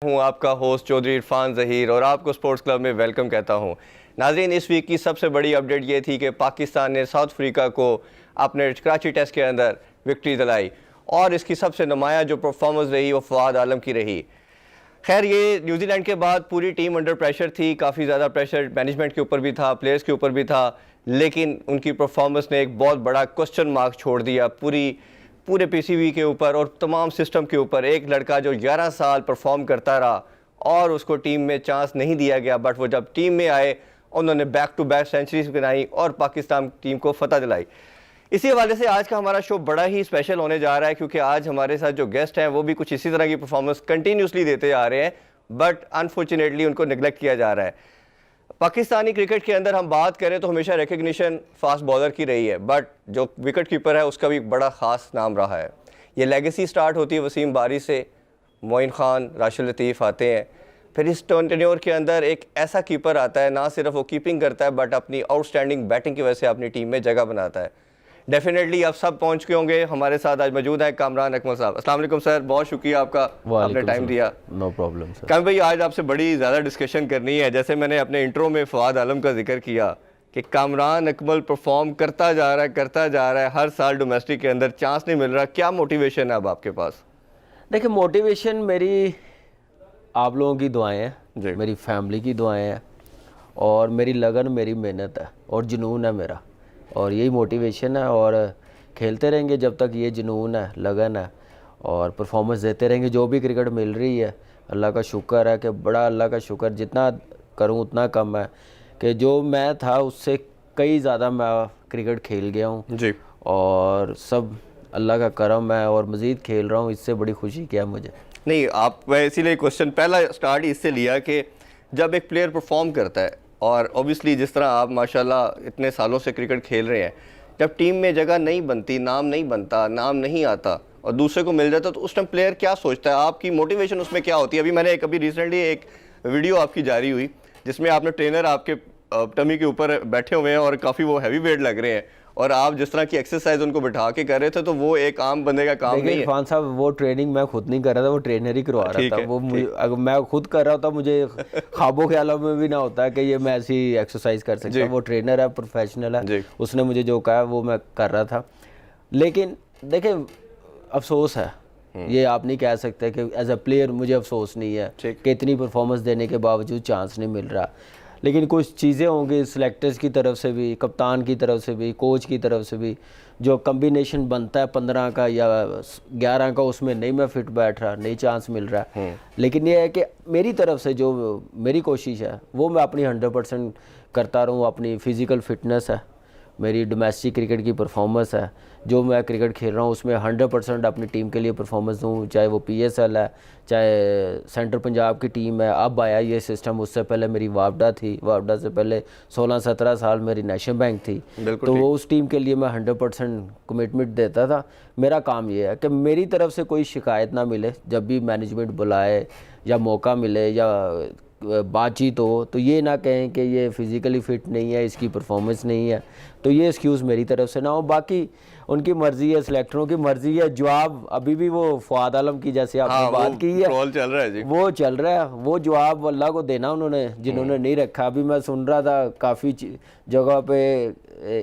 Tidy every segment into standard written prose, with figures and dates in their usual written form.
हूं आपका होस्ट चौधरी इरफान ज़हीर और आपको स्पोर्ट्स क्लब में वेलकम कहता हूं। नाज़रीन, इस वीक की सबसे बड़ी अपडेट ये थी कि पाकिस्तान ने साउथ अफ्रीका को अपने कराची टेस्ट के अंदर विक्ट्री दिलाई और इसकी सबसे नुमाया जो परफॉर्मेंस रही वो फवाद आलम की रही। खैर, ये न्यूजीलैंड के बाद पूरी टीम अंडर प्रेशर थी, काफ़ी ज़्यादा प्रेशर मैनेजमेंट के ऊपर भी था, प्लेयर्स के ऊपर भी था, लेकिन उनकी परफॉर्मेंस ने एक बहुत बड़ा क्वेश्चन मार्क छोड़ दिया पूरे पीसीबी के ऊपर और तमाम सिस्टम के ऊपर। एक लड़का जो 11 साल परफॉर्म करता रहा और उसको टीम में चांस नहीं दिया गया, बट वो जब टीम में आए उन्होंने बैक टू बैक सेंचुरीज बनाई और पाकिस्तान टीम को फतह दिलाई। इसी हवाले से आज का हमारा शो बड़ा ही स्पेशल होने जा रहा है, क्योंकि आज हमारे साथ जो गेस्ट हैं वो भी कुछ इसी तरह की परफॉर्मेंस कंटिन्यूसली देते आ रहे हैं, बट अनफॉर्चुनेटली उनको नेगलेक्ट किया जा रहा है। पाकिस्तानी क्रिकेट के अंदर हम बात करें तो हमेशा रिकग्निशन फास्ट बॉलर की रही है, बट जो विकेट कीपर है उसका भी बड़ा ख़ास नाम रहा है। ये लेगेसी स्टार्ट होती है वसीम बारी से, मोइन खान, राशिद लतीफ़ आते हैं, फिर इस टेन्योर के अंदर एक ऐसा कीपर आता है, ना सिर्फ वो कीपिंग करता है बट अपनी आउटस्टैंडिंग बैटिंग की वजह से अपनी टीम में जगह बनाता है। डेफिनेटली आप सब पहुंच के होंगे। हमारे साथ आज मौजूद है कामरान अकमल साहब। अस्सलाम वालेकुम सर, बहुत शुक्रिया आपका, आपने टाइम दिया। No problem sir. कामिल भाई, आज आपसे बड़ी ज़्यादा डिस्कशन करनी है। जैसे मैंने अपने इंट्रो में फवाद आलम का जिक्र किया कि कामरान अकमल परफॉर्म करता जा रहा है, हर साल डोमेस्टिक के अंदर चांस नहीं मिल रहा, क्या मोटिवेशन है अब आपके पास? देखिए, मोटिवेशन मेरी आप लोगों की दुआएं हैं, मेरी फैमिली की दुआएं हैं और मेरी लगन, मेरी मेहनत है और जुनून है मेरा, और यही मोटिवेशन है। और खेलते रहेंगे जब तक ये जुनून है, लगन है, और परफॉर्मेंस देते रहेंगे। जो भी क्रिकेट मिल रही है अल्लाह का शुक्र है कि बड़ा अल्लाह का शुक्र, जितना करूं उतना कम है कि जो मैं था उससे कई ज़्यादा मैं क्रिकेट खेल गया हूं जी, और सब अल्लाह का करम है और मज़ीद खेल रहा हूं। इससे बड़ी खुशी क्या मुझे नहीं। आप मैं इसीलिए क्वेश्चन पहला स्टार्ट इससे लिया कि जब एक प्लेयर परफॉर्म करता है और ऑब्वियसली जिस तरह आप माशाल्लाह इतने सालों से क्रिकेट खेल रहे हैं, जब टीम में जगह नहीं बनती, नाम नहीं बनता, नाम नहीं आता और दूसरे को मिल जाता, तो उस टाइम प्लेयर क्या सोचता है? आपकी मोटिवेशन उसमें क्या होती है? अभी मैंने अभी रिसेंटली एक वीडियो आपकी जारी हुई जिसमें आपने ट्रेनर आपके टमी के ऊपर बैठे हुए हैं और काफ़ी वो हैवी वेट लग रहे हैं और आप जिस तरह की एक्सरसाइज उनको बिठा के कर रहे थे, तो वो एक आम बंदे का काम नहीं है। इरफान साहब, वो ट्रेनिंग मैं खुद नहीं कर रहा था, वो ट्रेनर ही करवा रहा था। वो अगर मैं खुद कर रहा होता मुझे ख्वाबों ख्यालों में भी ना होता कि ये मैं ऐसी एक्सरसाइज कर सकता। वो ट्रेनर है, प्रोफेशनल है, उसने मुझे जो कहा वो मैं कर रहा था। लेकिन देखिए, अफसोस है, ये आप नहीं कह सकते कि एज अ प्लेयर मुझे अफसोस नहीं है कि इतनी परफॉर्मेंस देने के बावजूद चांस नहीं मिल रहा। लेकिन कुछ चीज़ें होंगी सिलेक्टर्स की तरफ से भी, कप्तान की तरफ से भी, कोच की तरफ से भी, जो कम्बिनेशन बनता है 15 का या 11 का, उसमें नहीं मैं फिट बैठ रहा, नहीं चांस मिल रहा है। लेकिन ये है कि मेरी तरफ से जो मेरी कोशिश है वो मैं अपनी 100% करता रहूँ। अपनी फ़िज़िकल फिटनेस है, मेरी डोमेस्टिक क्रिकेट की परफॉर्मेंस है, जो मैं क्रिकेट खेल रहा हूँ उसमें 100% अपनी टीम के लिए परफॉर्मेंस दूँ, चाहे वो PSL है, चाहे सेंटर पंजाब की टीम है। अब आया ये सिस्टम, उससे पहले मेरी वापडा थी, वापडा से पहले 16-17 साल मेरी नेशनल बैंक थी, तो वो उस टीम के लिए मैं 100% कमिटमेंट देता था। मेरा काम ये है कि मेरी तरफ से कोई शिकायत ना मिले, जब भी मैनेजमेंट बुलाए या मौका मिले या बातचीत हो तो ये ना कहें कि ये फिज़िकली फ़िट नहीं है, इसकी परफॉर्मेंस नहीं है, तो ये एक्सक्यूज़ मेरी तरफ से ना हो। बाकी उनकी मर्ज़ी है, सिलेक्टरों की मर्ज़ी है। जवाब अभी भी वो फवाद आलम की जैसे आपने बात की है, चल रहा है जी, वो चल रहा है। वो जवाब अल्लाह को देना उन्होंने, जिन्होंने नहीं रखा। अभी मैं सुन रहा था काफ़ी जगह पे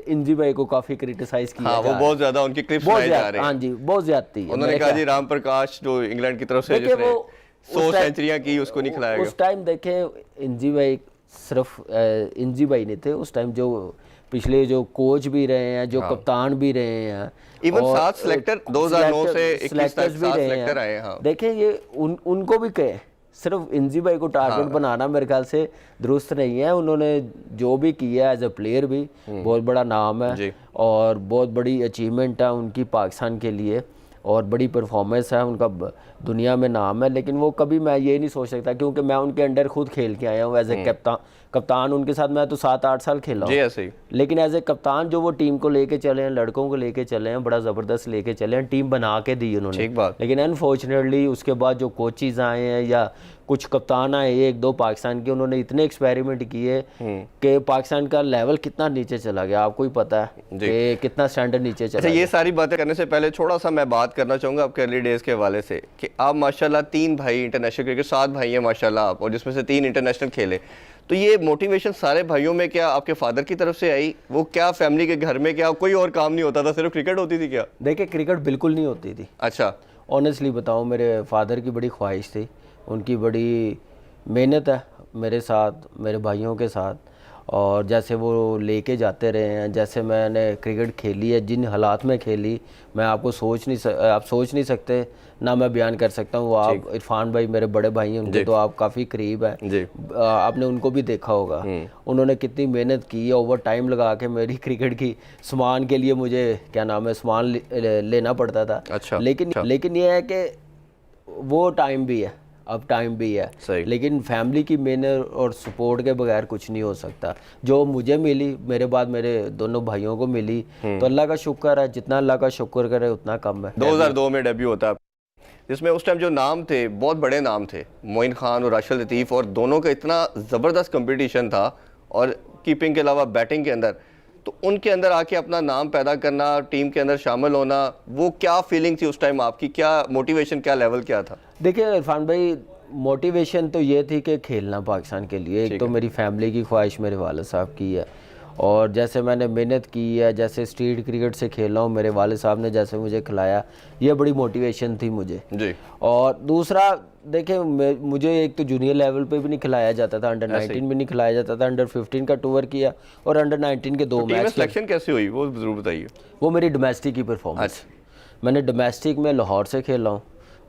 इंजी भाई को काफ़ी क्रिटिसाइज किया, वो बहुत ज़्यादा उनकी क्लिप्स लाए जा रहे हैं। हाँ जी, बहुत ज़्यादती है। उन्होंने कहा जी राम प्रकाश जो इंग्लैंड की तरफ से 100 सेंचुरियां की, उसको नहीं खिलाया गया। उस टाइम देखें, इंजी भाई सिर्फ इंजी भाई नहीं थे उस टाइम, जो पिछले जो कोच भी रहे हैं, जो कप्तान भी रहे हैं, इवन 7 सिलेक्टर 2009 से 21 तक 7 सिलेक्टर आए हैं। देखें, ये उनको भी कहे, सिर्फ इंजी भाई को टारगेट बनाना मेरे ख्याल से दुरुस्त नहीं है। उन्होंने जो भी किया एज अ प्लेयर भी बहुत बड़ा नाम है और बहुत बड़ी अचीवमेंट है उनकी पाकिस्तान के लिए और बड़ी परफॉर्मेंस है उनका, दुनिया में नाम है। लेकिन वो कभी मैं ये नहीं सोच सकता, क्योंकि मैं उनके अंडर खुद खेल के आया हूँ एज ए कप्तान उनके साथ मैं तो 7-8 साल खेला जी ऐसे ही। लेकिन एज ए कप्तान जो वो टीम को लेके चले हैं, लड़कों को लेके चले हैं, बड़ा ज़बरदस्त लेके चले हैं, टीम बना के दी उन्होंने। ठीक बात। लेकिन अनफॉर्चुनेटली उसके बाद जो कोचेज आए हैं या कुछ कप्तान आए 1-2 पाकिस्तान के, उन्होंने इतने एक्सपेरिमेंट किए कि पाकिस्तान का लेवल कितना नीचे चला गया, आपको ही पता है कि कितना स्टैंडर्ड नीचे चला गया। ये सारी बातें करने से पहले थोड़ा सा मैं बात करना चाहूँगा आपके अर्ली डेज़ के हवाले से कि आप माशाल्लाह 3 भाई इंटरनेशनल क्रिकेट, 7 भाई हैं माशाल्लाह आप, और जिसमें से 3 इंटरनेशनल खेले। तो ये मोटिवेशन सारे भाइयों में क्या आपके फादर की तरफ से आई? वो क्या फैमिली के घर में क्या कोई और काम नहीं होता था, सिर्फ क्रिकेट होती थी क्या? देखिए क्रिकेट बिल्कुल नहीं होती थी। अच्छा। ऑनेस्टली बताऊं, मेरे फादर की बड़ी ख्वाहिश थी, उनकी बड़ी मेहनत है मेरे साथ, मेरे भाइयों के साथ, और जैसे वो लेके जाते रहे हैं, जैसे मैंने क्रिकेट खेली है, जिन हालात में खेली, मैं आपको आप सोच नहीं सकते, ना मैं बयान कर सकता हूँ। वो आप इरफान भाई मेरे बड़े भाई हैं, उनके तो आप काफ़ी करीब हैं, आपने उनको भी देखा होगा, उन्होंने कितनी मेहनत की है, ओवर टाइम लगा के मेरी क्रिकेट की सामान के लिए मुझे क्या नाम है सामान लेना पड़ता था। अच्छा। लेकिन ये है कि वो टाइम भी है, अब टाइम भी है, लेकिन फैमिली की मेहनत और सपोर्ट के बगैर कुछ नहीं हो सकता। जो मुझे मिली, मेरे बाद मेरे दोनों भाइयों को मिली, तो अल्लाह का शुक्र है, जितना अल्लाह का शुक्र करे उतना कम है। 2002 में डेब्यू होता है, जिसमें उस टाइम जो नाम थे, बहुत बड़े नाम थे, मोइन खान और राशिद लतीफ़, और दोनों का इतना ज़बरदस्त कंपटीशन था, और कीपिंग के अलावा बैटिंग के अंदर, तो उनके अंदर आके अपना नाम पैदा करना, टीम के अंदर शामिल होना, वो क्या फीलिंग थी उस टाइम आपकी? क्या मोटिवेशन, क्या लेवल क्या था? देखिए इरफान भाई, मोटिवेशन तो ये थी कि खेलना पाकिस्तान के लिए, एक तो मेरी फैमिली की ख्वाहिश मेरे वालिद साहब की है, और जैसे मैंने मेहनत की है, जैसे स्ट्रीट क्रिकेट से खेला हूँ, मेरे वालिद साहब ने जैसे मुझे खिलाया, ये बड़ी मोटिवेशन थी मुझे जी। और दूसरा देखिए, मुझे एक तो जूनियर लेवल पे भी नहीं खिलाया जाता था, अंडर 19 भी नहीं खिलाया जाता था, अंडर 15 का टूर किया, और अंडर 19 के 2 मैच। सिलेक्शन कैसे हुई वो जरूर बताइए। वो मेरी डोमेस्टिक की परफॉर्मेंस। मैंने डोमेस्टिक में लाहौर से खेला हूँ,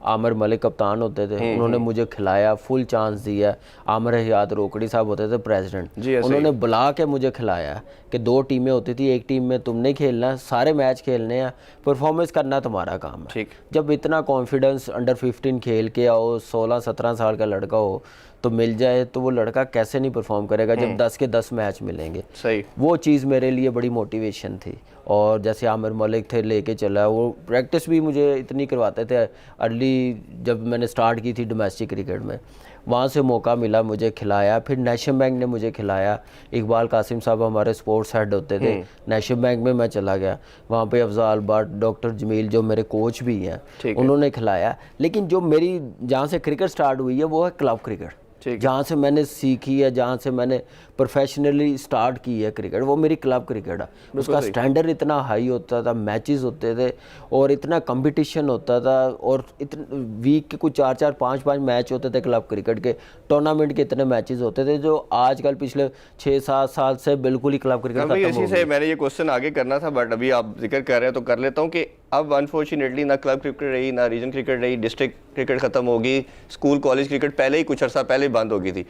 आमिर मलिक कप्तान होते थे, उन्होंने मुझे खिलाया, फुल चांस दिया। आमिर हयात रोकड़ी साहब होते थे प्रेसिडेंट, उन्होंने बुला के मुझे खिलाया कि 2 टीमें होती थी, एक टीम में तुमने खेलना, सारे मैच खेलने हैं, परफॉर्मेंस करना तुम्हारा काम है। जब इतना कॉन्फिडेंस अंडर 15 खेल के आओ, 16-17 साल का लड़का हो तो मिल जाए, तो वो लड़का कैसे नहीं परफॉर्म करेगा जब 10 के 10 मैच मिलेंगे। सही। वो चीज़ मेरे लिए बड़ी मोटिवेशन थी। और जैसे आमिर मलिक थे, लेके चला, वो प्रैक्टिस भी मुझे इतनी करवाते थे अर्ली, जब मैंने स्टार्ट की थी डोमेस्टिक क्रिकेट में, वहाँ से मौका मिला, मुझे खिलाया। फिर नेशनल बैंक ने मुझे खिलाया, इकबाल कासिम साहब हमारे स्पोर्ट्स हेड होते थे, नेशनल बैंक में मैं चला गया, वहाँ पे अफजाल भट्ट, डॉक्टर जमील जो मेरे कोच भी हैं, उन्होंने खिलाया। लेकिन जो मेरी जहाँ से क्रिकेट स्टार्ट हुई है वो है क्लब क्रिकेट, जहाँ से मैंने सीखी है, जहाँ से मैंने प्रोफेशनली स्टार्ट की है क्रिकेट, वो मेरी क्लब क्रिकेट है। उसका स्टैंडर्ड इतना हाई होता था, मैचेस होते थे, और इतना कंपटीशन होता था, और इतने वीक के कुछ 4-4, 5-5 मैच होते थे क्लब क्रिकेट के, टूर्नामेंट के इतने मैचेस होते थे, जो आजकल पिछले 6-7 साल से बिल्कुल ही क्लब क्रिकेट खत्म हो गया। इसी से मैंने ये क्वेश्चन आगे करना था, बट अभी आप जिक्र कर रहे हैं तो कर लेता हूँ कि अब अनफॉर्चुनेटली ना क्लब क्रिकेट रही, ना रीजन क्रिकेट रही, डिस्ट्रिक्ट क्रिकेट खत्म होगी, स्कूल कॉलेज क्रिकेट पहले ही कुछ अर्सा पहले बंद हो गई थी।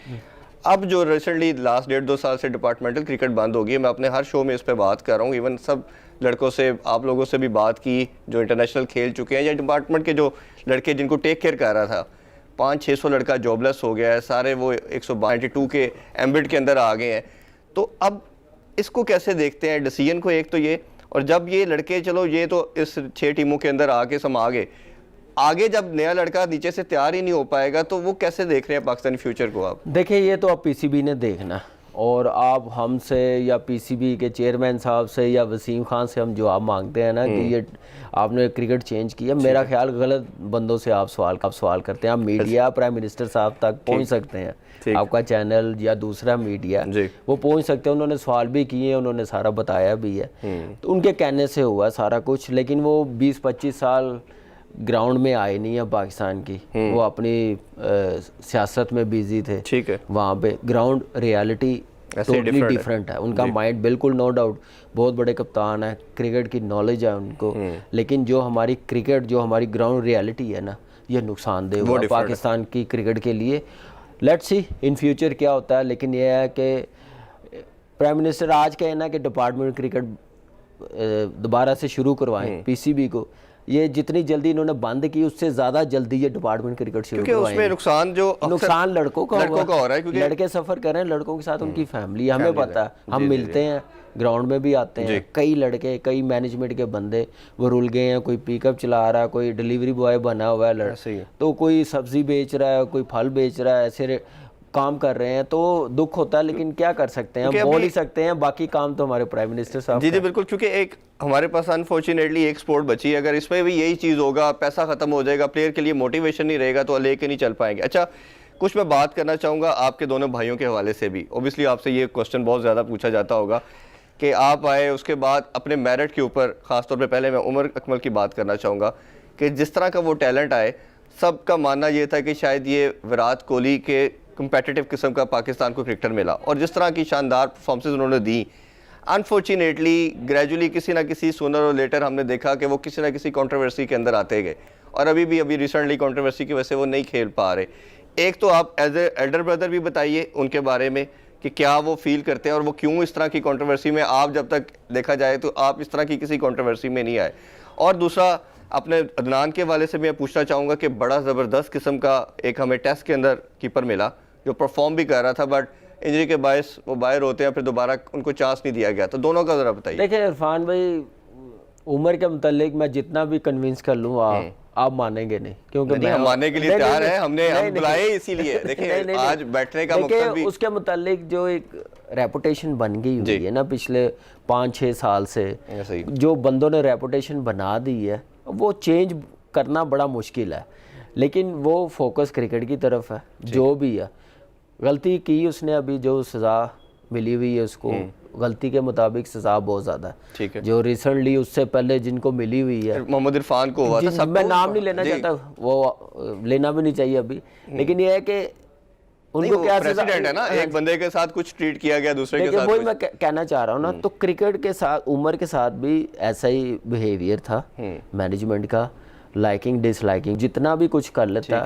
अब जो रिसेंटली लास्ट 1.5-2 साल से डिपार्टमेंटल क्रिकेट बंद हो गई है, मैं अपने हर शो में इस पर बात कर रहा हूँ, इवन सब लड़कों से, आप लोगों से भी बात की जो इंटरनेशनल खेल चुके हैं, या डिपार्टमेंट के जो लड़के जिनको टेक केयर कर रहा था, 500-600 लड़का जॉबलेस हो गया है, सारे वो 192 के एम्बिट के अंदर आ गए हैं। तो अब इसको कैसे देखते हैं डिसीजन को? एक तो ये, और जब ये लड़के, चलो ये तो इस 6 टीमों के अंदर आके समा गए, आगे जब नया लड़का नीचे से तैयार ही नहीं हो पाएगा, तो वो कैसे देख रहे हैं पाकिस्तानी फ्यूचर को आप? देखिए, ये तो आप पीसीबी ने देखना, और आप हमसे या पीसीबी के चेयरमैन साहब से या वसीम खान से हम जवाब मांगते हैं ना कि ये आपने क्रिकेट चेंज किया, मेरा ख्याल गलत बंदों से आप सवाल करते हैं। आप मीडिया प्राइम मिनिस्टर साहब तक पहुंच सकते हैं, आपका चैनल या दूसरा मीडिया वो पहुंच सकते हैं, उन्होंने सवाल भी किए, उन्होंने सारा बताया भी है, तो उनके कहने से हुआ सारा कुछ। लेकिन वो 20-25 साल ग्राउंड में आए नहीं है पाकिस्तान की, वो अपनी सियासत में बिजी थे। ठीक है, वहाँ पे ग्राउंड रियलिटी टोटली डिफरेंट है, उनका माइंड बिल्कुल, नो डाउट बहुत बड़े कप्तान है, क्रिकेट की नॉलेज है उनको, लेकिन जो हमारी क्रिकेट, जो हमारी ग्राउंड रियलिटी है ना, ये नुकसानदेह हुआ पाकिस्तान की क्रिकेट के लिए। लेट्स सी इन फ्यूचर क्या होता है। लेकिन ये है कि प्राइम मिनिस्टर आज कहे ना कि डिपार्टमेंट क्रिकेट दोबारा से शुरू करवाएं पीसीबी को, ये जितनी जल्दी इन्होंने बंद की उससे ज्यादा जल्दी ये डिपार्टमेंट क्रिकेट शुरू क्योंकि उसमें नुकसान लड़कों का हो रहा है, क्योंकि लड़के सफर कर रहे हैं, लड़कों के साथ उनकी फैमिली, हमें पता है, हम मिलते हैं, ग्राउंड में भी आते हैं, कई लड़के, कई मैनेजमेंट के बंदे वो रुल गए हैं, कोई पिकअप चला रहा है, कोई डिलीवरी बॉय बना हुआ है, तो कोई सब्जी बेच रहा है, कोई फल बेच रहा है, ऐसे काम कर रहे हैं, तो दुख होता है, लेकिन क्या कर सकते हैं, हम बोल ही सकते हैं, बाकी काम तो हमारे प्राइम मिनिस्टर साहब। जी बिल्कुल, क्योंकि एक हमारे पास अनफॉर्चुनेटली एक स्पोर्ट बची है, अगर इसमें भी यही चीज़ होगा, पैसा खत्म हो जाएगा, प्लेयर के लिए मोटिवेशन नहीं रहेगा, तो लेके नहीं चल पाएंगे। अच्छा, कुछ मैं बात करना चाहूँगा आपके दोनों भाइयों के हवाले से भी। ओबियसली आपसे ये क्वेश्चन बहुत ज़्यादा पूछा जाता होगा कि आप आए, उसके बाद अपने मेरिट के ऊपर ख़ासतौर पर पहले मैं उमर अकमल की बात करना चाहूँगा कि जिस तरह का वो टैलेंट आए, सबका मानना ये था कि शायद ये विराट कोहली के कंपेटिटिव किस्म का पाकिस्तान को क्रिकेटर मिला, और जिस तरह की शानदार परफॉर्मेंसेस उन्होंने दी, अनफॉर्चुनेटली ग्रेजुअली किसी ना किसी सूनर और लेटर हमने देखा कि वो किसी ना किसी कंट्रोवर्सी के अंदर आते गए, और अभी रिसेंटली कंट्रोवर्सी की वजह से वो नहीं खेल पा रहे। एक तो आप एज ए एल्डर ब्रदर भी बताइए उनके बारे में कि क्या वो फील करते हैं और वो क्यों इस तरह की कंट्रोवर्सी में, आप जब तक देखा जाए तो आप इस तरह की किसी कंट्रोवर्सी में नहीं आए। और दूसरा, अपने अदनान के वाले से मैं पूछना चाहूँगा कि बड़ा ज़बरदस्त किस्म का एक हमें टेस्ट के अंदर कीपर मिला जो परफॉर्म भी कर रहा था, बट इंजरी के बायस वो बाहर होते हैं, फिर दोबारा उनको चांस नहीं दिया गया, तो दोनों का ज़रा बताइए। देखिए इरफान भाई, उम्र के मुतालिक मैं जितना भी कन्विंस कर लूँ आप मानेंगे नहीं, क्योंकि हम मानने के लिए तैयार हैं, हमने बुलाए इसीलिए। देखिए आज बैठने का मकसद भी उसके मुतालिक जो एक रेपुटेशन बन गई हुई है ना पिछले 5-6 साल से, जो बंदों ने रेपुटेशन बना दी है, वो चेंज करना बड़ा मुश्किल है, लेकिन वो फोकस क्रिकेट की तरफ है। जो भी है, गलती की उसने, अभी जो सज़ा मिली हुई है उसको, गलती के मुताबिक सज़ा बहुत ज़्यादा है। जो रिसेंटली उससे पहले जिनको मिली हुई है, मोहम्मद इरफान को हुआ था, मैं नाम नहीं लेना चाहता, वो लेना भी नहीं चाहिए अभी, लेकिन ये है कि उनको क्या प्रेसिडेंट है ना, एक बंदे के साथ कुछ ट्रीट किया गया, दूसरे के साथ वही मैं कहना चाह रहा हूँ ना। तो क्रिकेट के साथ, उमर के साथ भी ऐसा ही बिहेवियर था मैनेजमेंट का, लाइकिंग डिसलाइकिंग जितना भी कुछ कर लेता,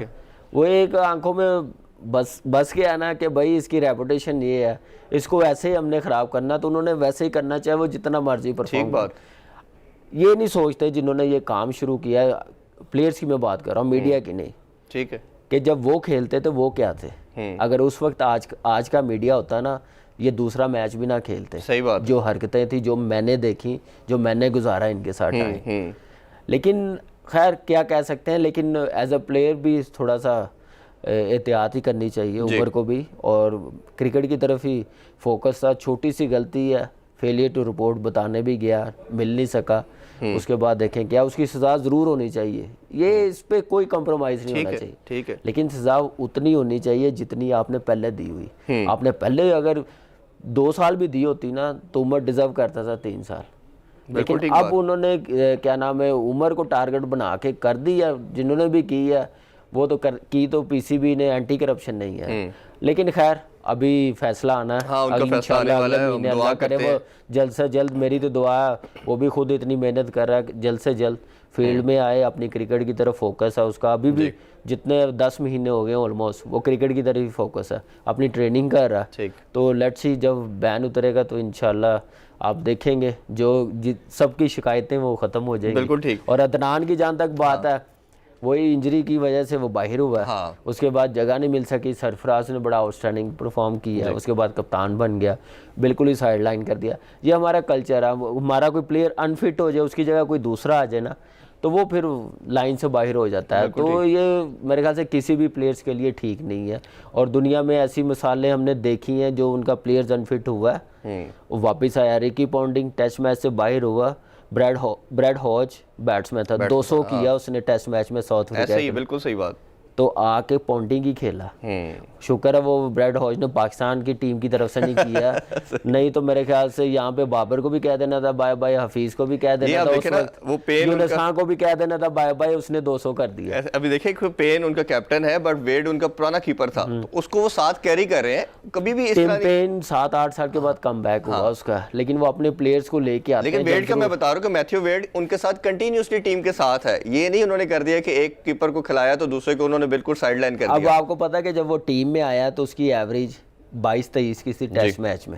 वो एक आंखों में बस के आना कि भाई इसकी रेपुटेशन ये है, इसको ऐसे ही हमने ख़राब करना, तो उन्होंने वैसे ही करना, चाहे वो जितना मर्जी परफॉर्म करे। ये नहीं सोचते जिन्होंने ये काम शुरू किया है, प्लेयर्स की मैं बात कर रहा हूँ, मीडिया की नहीं, ठीक है, कि जब वो खेलते थे वो क्या थे, अगर उस वक्त आज का मीडिया होता ना, ये दूसरा मैच भी ना खेलते। सही बात। जो हरकतें थी, जो मैंने देखी, जो मैंने गुजारा इनके साथ टाइम, लेकिन खैर क्या कह सकते हैं, लेकिन एज अ प्लेयर भी थोड़ा सा एहतियात ही करनी चाहिए उमर को भी, और क्रिकेट की तरफ ही फोकस था। छोटी सी गलती है, फेलियर टू रिपोर्ट बताने भी गया, मिल नहीं सका, उसके बाद देखें क्या, उसकी सज़ा ज़रूर होनी चाहिए, ये इस पर कोई कंप्रोमाइज़ नहीं होना चाहिए, ठीक है, लेकिन सज़ा उतनी होनी चाहिए जितनी आपने पहले दी हुई। आपने पहले अगर 2 साल भी दी होती ना, तो उमर डिज़र्व करता था 3 साल, लेकिन अब उन्होंने क्या नाम है, उमर को टारगेट बना के कर दिया, जिन्होंने भी की है वो तो की तो पीसीबी ने, एंटी करप्शन नहीं है, लेकिन खैर अभी फैसला आना है। हाँ, उनका फैसला आने वाला है, हम दुआ करे वो जल्द से जल्द, मेरी तो दुआ है, वो भी खुद इतनी मेहनत कर रहा है, जल्द से जल्द फील्ड में आए, अपनी क्रिकेट की तरफ फोकस है उसका, अभी भी जितने 10 महीने हो गए ऑलमोस्ट, वो क्रिकेट की तरफ ही फोकस है, अपनी ट्रेनिंग कर रहा है। तो लेट्स सी, जब बैन उतरेगा तो इंशाल्लाह आप देखेंगे जो सबकी शिकायतें वो ख़त्म हो जाएंगी। बिल्कुल ठीक। और अदनान की जहाँ तक बात है, वही इंजरी की वजह से वो बाहर हुआ है, उसके बाद जगह नहीं मिल सकी, सरफराज ने बड़ा आउटस्टैंडिंग परफॉर्म किया, उसके बाद कप्तान बन गया, बिल्कुल ही साइड लाइन कर दिया। ये हमारा कल्चर है, हमारा कोई प्लेयर अनफिट हो जाए, उसकी जगह कोई दूसरा आ जाए ना, तो वो फिर लाइन से बाहर हो जाता है। तो ये मेरे ख्याल से किसी भी प्लेयर्स के लिए ठीक नहीं है, और दुनिया में ऐसी मिसालें हमने देखी हैं जो उनका प्लेयर्स अनफिट हुआ है, वापस आया, रिकी पॉन्टिंग टेस्ट मैच से बाहर हुआ, ब्रैड हॉज बैट्समैन था, 200 किया उसने टेस्ट मैच में साउथ अफ्रीका, ऐसे ही बिल्कुल सही बात, तो आके पॉन्टिंग ही खेला। शुक्र है वो ब्रैड हॉज ने पाकिस्तान की टीम की तरफ से नहीं किया, नहीं तो मेरे ख्याल से यहाँ पे बाबर को भी कह देना था बाय बाय, हफीज को भी कह देना था, उस वक्त वो यूनुस खान को भी कह देना था बाय बाय, उसने 200 कर दिया। अभी देखिए पेन उनका कैप्टन है, बट वेड उनका पुराना कीपर था, तो उसको वो साथ कैरी कर रहे हैं, कभी भी पेन 7-8 साल के बाद कम बैक हुआ उसका, लेकिन वो अपने प्लेयर्स को लेके आते हैं। लेकिन वेड का मैं बता रहा हूँ कि मैथ्यू वेड उनके साथ कंटिन्यूसली टीम के साथ है, ये नहीं उन्होंने कर दिया कि एक कीपर को खिलाया तो दूसरे को उन्होंने बिल्कुल साइडलाइन कर दिया। अब आपको पता है कि जब वो टीम में आया तो उसकी एवरेज 22-23 की थी टेस्ट मैच में,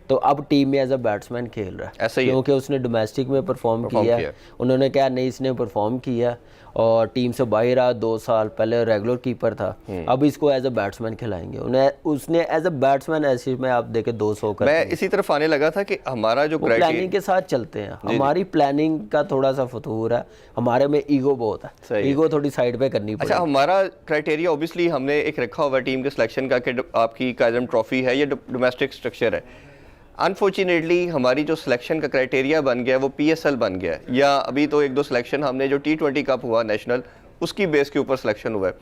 तो अब टीम में एज अ बैट्समैन खेल रहा है, ऐसा ही क्योंकि उसने डोमेस्टिक में परफॉर्म किया। उन्होंने क्या नहीं, इसने परफॉर्म किया और टीम से बाहर रहा 2 साल, पहले रेगुलर कीपर था, अब इसको एज अ बैट्समैन खिलाएंगे। उसने एज अ बैट्समैन ऐसे में आप देखे 200 कर। मैं इसी तरफ आने लगा था कि हमारा जो प्लानिंग के साथ चलते हैं, हमारी प्लानिंग का थोड़ा सा फतूर है, हमारे में ईगो बहुत है, ईगो थोड़ी साइड पे करनी पड़ेगी। अच्छा, हमारा क्राइटेरिया ऑब्वियसली हमने एक रखा हुआ टीम के सिलेक्शन का कि आपकी कायदम ट्रॉफी है या डोमेस्टिक स्ट्रक्चर है। अनफॉर्चुनेटली हमारी जो सिलेक्शन का क्राइटेरिया बन गया वो PSL बन गया, या अभी तो 1-2 सिलेक्शन हमने जो T20 कप हुआ नेशनल, उसकी बेस के ऊपर सिलेक्शन हुआ है।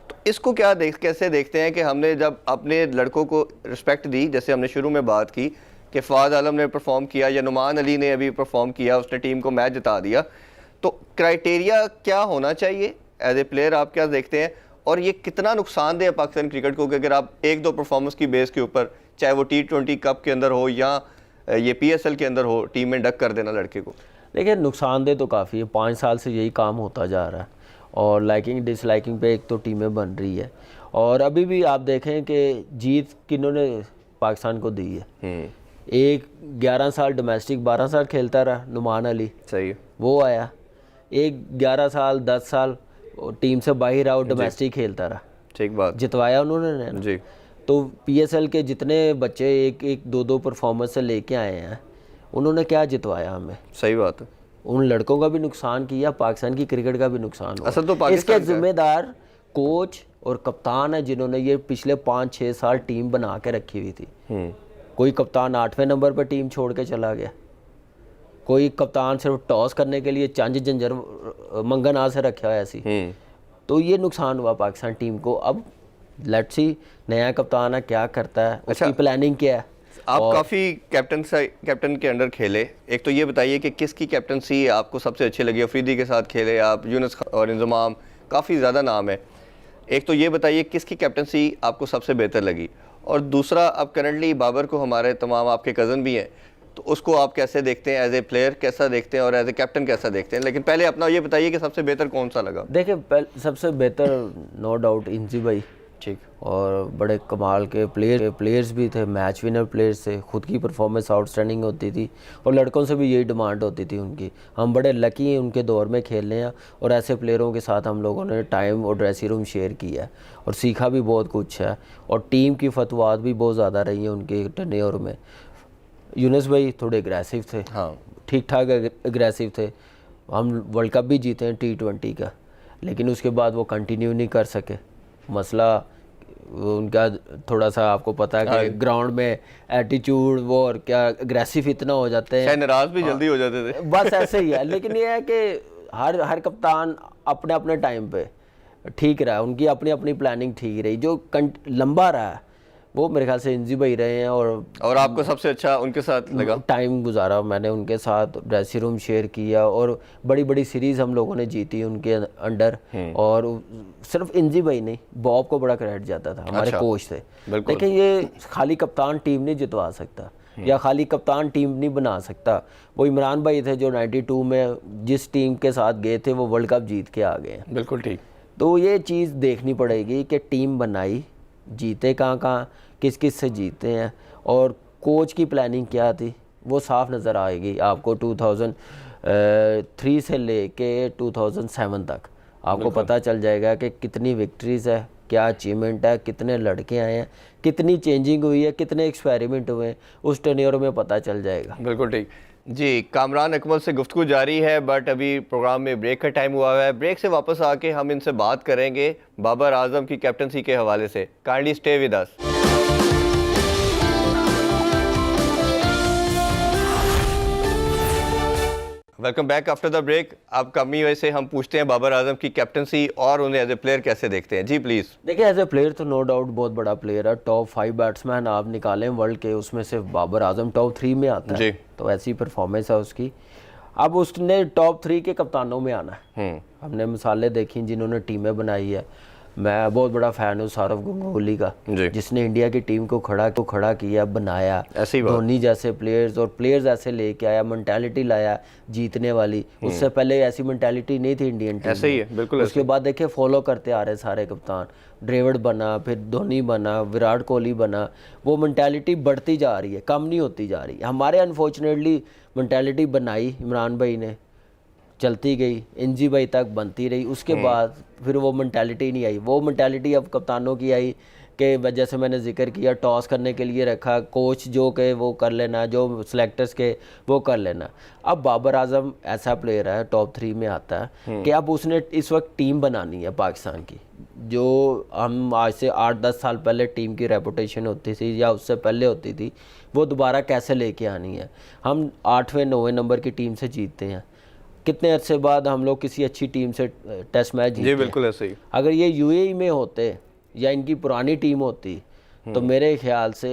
तो इसको कैसे देखते हैं कि हमने जब अपने लड़कों को रिस्पेक्ट दी, जैसे हमने शुरू में बात की कि फ़वाद आलम ने परफॉर्म किया या नुमान अली ने अभी परफॉर्म किया, उसने टीम को मैच जिता दिया, तो क्राइटेरिया क्या होना चाहिए एज ए प्लेयर, आप क्या देखते हैं? और ये कितना नुकसानदेह है पाकिस्तान क्रिकेट को कि अगर आप 1-2 परफॉर्मेंस की बेस के ऊपर, चाहे वो T20 कप के अंदर हो या ये PSL के अंदर हो, टीम में डक कर देना लड़के को? देखिए, नुकसानदेह तो काफ़ी है, 5 साल से यही काम होता जा रहा है और लाइकिंग डिसलाइकिंग पे एक तो टीमें बन रही है। और अभी भी आप देखें कि जीत किन्होंने पाकिस्तान को दी है। एक 11 साल डोमेस्टिक 12 साल खेलता रहा नुमान अली, सही, वो आया। एक 11 साल 10 साल टीम से बाहर रहा और डोमेस्टिक खेलता रहा, ठीक बात, जितवाया उन्होंने जी। तो PSL के जितने बच्चे 1-2 परफॉर्मेंस से लेके आए हैं, उन्होंने क्या जितवाया हमें? सही बात है। उन लड़कों का भी नुकसान किया, पाकिस्तान की क्रिकेट का भी नुकसान हुआ। असल तो पाकिस्तान इसके जिम्मेदार कोच और कप्तान है, जिन्होंने ये पिछले 5-6 साल टीम बना के रखी हुई थी। कोई कप्तान 8वें नंबर पर टीम छोड़ के चला गया, कोई कप्तान सिर्फ टॉस करने के लिए चंज जंजर मंगन से रखा हुआ ऐसी। तो ये नुकसान हुआ पाकिस्तान टीम को। अब लेट्स सी नया कप्तान है क्या करता है, उसकी प्लानिंग क्या है। आप काफ़ी कैप्टन के अंडर खेले, एक तो ये बताइए कि किसकी कैप्टनसी आपको सबसे अच्छी लगी? अफरीदी के साथ खेले आप, यूनुस और इंजमाम, काफ़ी ज़्यादा नाम है। एक तो ये बताइए किसकी कैप्टनसी आपको सबसे बेहतर लगी, और दूसरा अब करंटली बाबर को हमारे तमाम आपके कज़न भी हैं, तो उसको आप कैसे देखते हैं? एज ए प्लेयर कैसा देखते हैं और एज ए कैप्टन कैसा देखते हैं? लेकिन पहले अपना ये बताइए कि सबसे बेहतर कौन सा लगा? देखिए, सबसे बेहतर नो डाउट इंजी भाई, ठीक, और बड़े कमाल के प्लेयर्स भी थे, मैच विनर प्लेयर्स थे, खुद की परफॉर्मेंस आउटस्टैंडिंग होती थी और लड़कों से भी यही डिमांड होती थी उनकी। हम बड़े लकी हैं उनके दौर में खेलने हैं और ऐसे प्लेयरों के साथ हम लोगों ने टाइम और ड्रेसिंग रूम शेयर किया है और सीखा भी बहुत कुछ है, और टीम की फतवात भी बहुत ज़्यादा रही है उनके टेन्योर में। यूनुस भाई थोड़े एग्रेसिव थे, हाँ, ठीक ठाक एग्रेसिव थे। हम वर्ल्ड कप भी जीते हैं T20 का, लेकिन उसके बाद वो कंटिन्यू नहीं कर सके। मसला उनका थोड़ा सा आपको पता है कि ग्राउंड में एटीट्यूड वो और क्या एग्रेसिव इतना हो जाते हैं, नाराज भी जल्दी हो जाते थे। बस ऐसे ही है। लेकिन ये है कि हर कप्तान अपने अपने टाइम पे ठीक रहा, उनकी अपनी अपनी प्लानिंग ठीक रही। जो लंबा रहा वो मेरे ख्याल से इंजी भाई रहे हैं। और आपको सबसे अच्छा उनके साथ लगा? टाइम गुजारा मैंने उनके साथ, ड्रेसिंग रूम शेयर किया और बड़ी बड़ी सीरीज हम लोगों ने जीती उनके अंडर। और सिर्फ इंजी भाई नहीं, बॉब को बड़ा क्रेडिट जाता था, हमारे कोच थे। देखिए, ये खाली कप्तान टीम नहीं जितवा सकता या खाली कप्तान टीम नहीं बना सकता। वो इमरान भाई थे जो 92 में जिस टीम के साथ गए थे वो वर्ल्ड कप जीत के आ गए हैं। बिल्कुल ठीक। तो ये चीज़ देखनी पड़ेगी कि टीम बनाई, जीते कहाँ किस किस से जीते हैं और कोच की प्लानिंग क्या थी वो साफ नज़र आएगी आपको। 2003 से लेके 2007 तक आपको पता चल जाएगा कि कितनी विक्ट्रीज़ है, क्या अचीवमेंट है, कितने लड़के आए हैं, कितनी चेंजिंग हुई है, कितने एक्सपेरिमेंट हुए हैं, उस टेन्योर में पता चल जाएगा। बिल्कुल ठीक जी। कामरान अकमल से गुफ्तगू जारी है, बट अभी प्रोग्राम में ब्रेक का टाइम हुआ है। ब्रेक से वापस आके हम इनसे बात करेंगे बाबर आजम की कैप्टनसी के हवाले से। Kindly stay with us. Welcome back after the break. अब कमी वैसे हम पूछते हैं बाबर आजम की कैप्टनसी और उन्हें एज ए प्लेयर कैसे देखते हैं। जी प्लीज़। देखिए, एज ए प्लेयर तो नो डाउट बहुत बड़ा प्लेयर है। टॉप 5 बैट्समैन आप निकालें वर्ल्ड के, उसमें से बाबर आजम टॉप 3 में आता है, तो ऐसी परफॉर्मेंस है उसकी। अब उसने टॉप 3 के कप्तानों में आना है। हमने मिसालें देखी जिन्होंने टीमें बनाई है, मैं बहुत बड़ा फ़ैन हूँ सौरव गंगुली का, जिसने इंडिया की टीम को खड़ा किया, बनाया, धोनी जैसे प्लेयर्स और प्लेयर्स ऐसे लेके आया, मेंटालिटी लाया जीतने वाली। उससे पहले ऐसी मेंटालिटी नहीं थी इंडियन टीम ऐसे ही है, बिल्कुल। उसके बाद देखिए फॉलो करते आ रहे सारे कप्तान, ड्रेविड बना, फिर धोनी बना, विराट कोहली बना। वो मेंटालिटी बढ़ती जा रही है, कम नहीं होती जा रही। हमारे अनफॉर्चुनेटली मेंटालिटी बनाई इमरान भाई ने, चलती गई, इंजी भाई तक बनती रही, उसके बाद फिर वो मेंटालिटी नहीं आई। वो मेंटालिटी अब कप्तानों की आई कि जैसे मैंने जिक्र किया, टॉस करने के लिए रखा, कोच जो के वो कर लेना, जो सिलेक्टर्स के वो कर लेना। अब बाबर आजम ऐसा प्लेयर है, टॉप 3 में आता है कि अब उसने इस वक्त टीम बनानी है पाकिस्तान की। जो हम आज से 8-10 साल पहले टीम की रेपुटेशन होती थी या उससे पहले होती थी, वो दोबारा कैसे लेके आनी है। हम 8वें-9वें नंबर की टीम से जीतते हैं, कितने अरसे बाद हम लोग किसी अच्छी टीम से टेस्ट मैच जीते। जी बिल्कुल ऐसे ही। अगर ये यूएई में होते या इनकी पुरानी टीम होती तो मेरे ख्याल से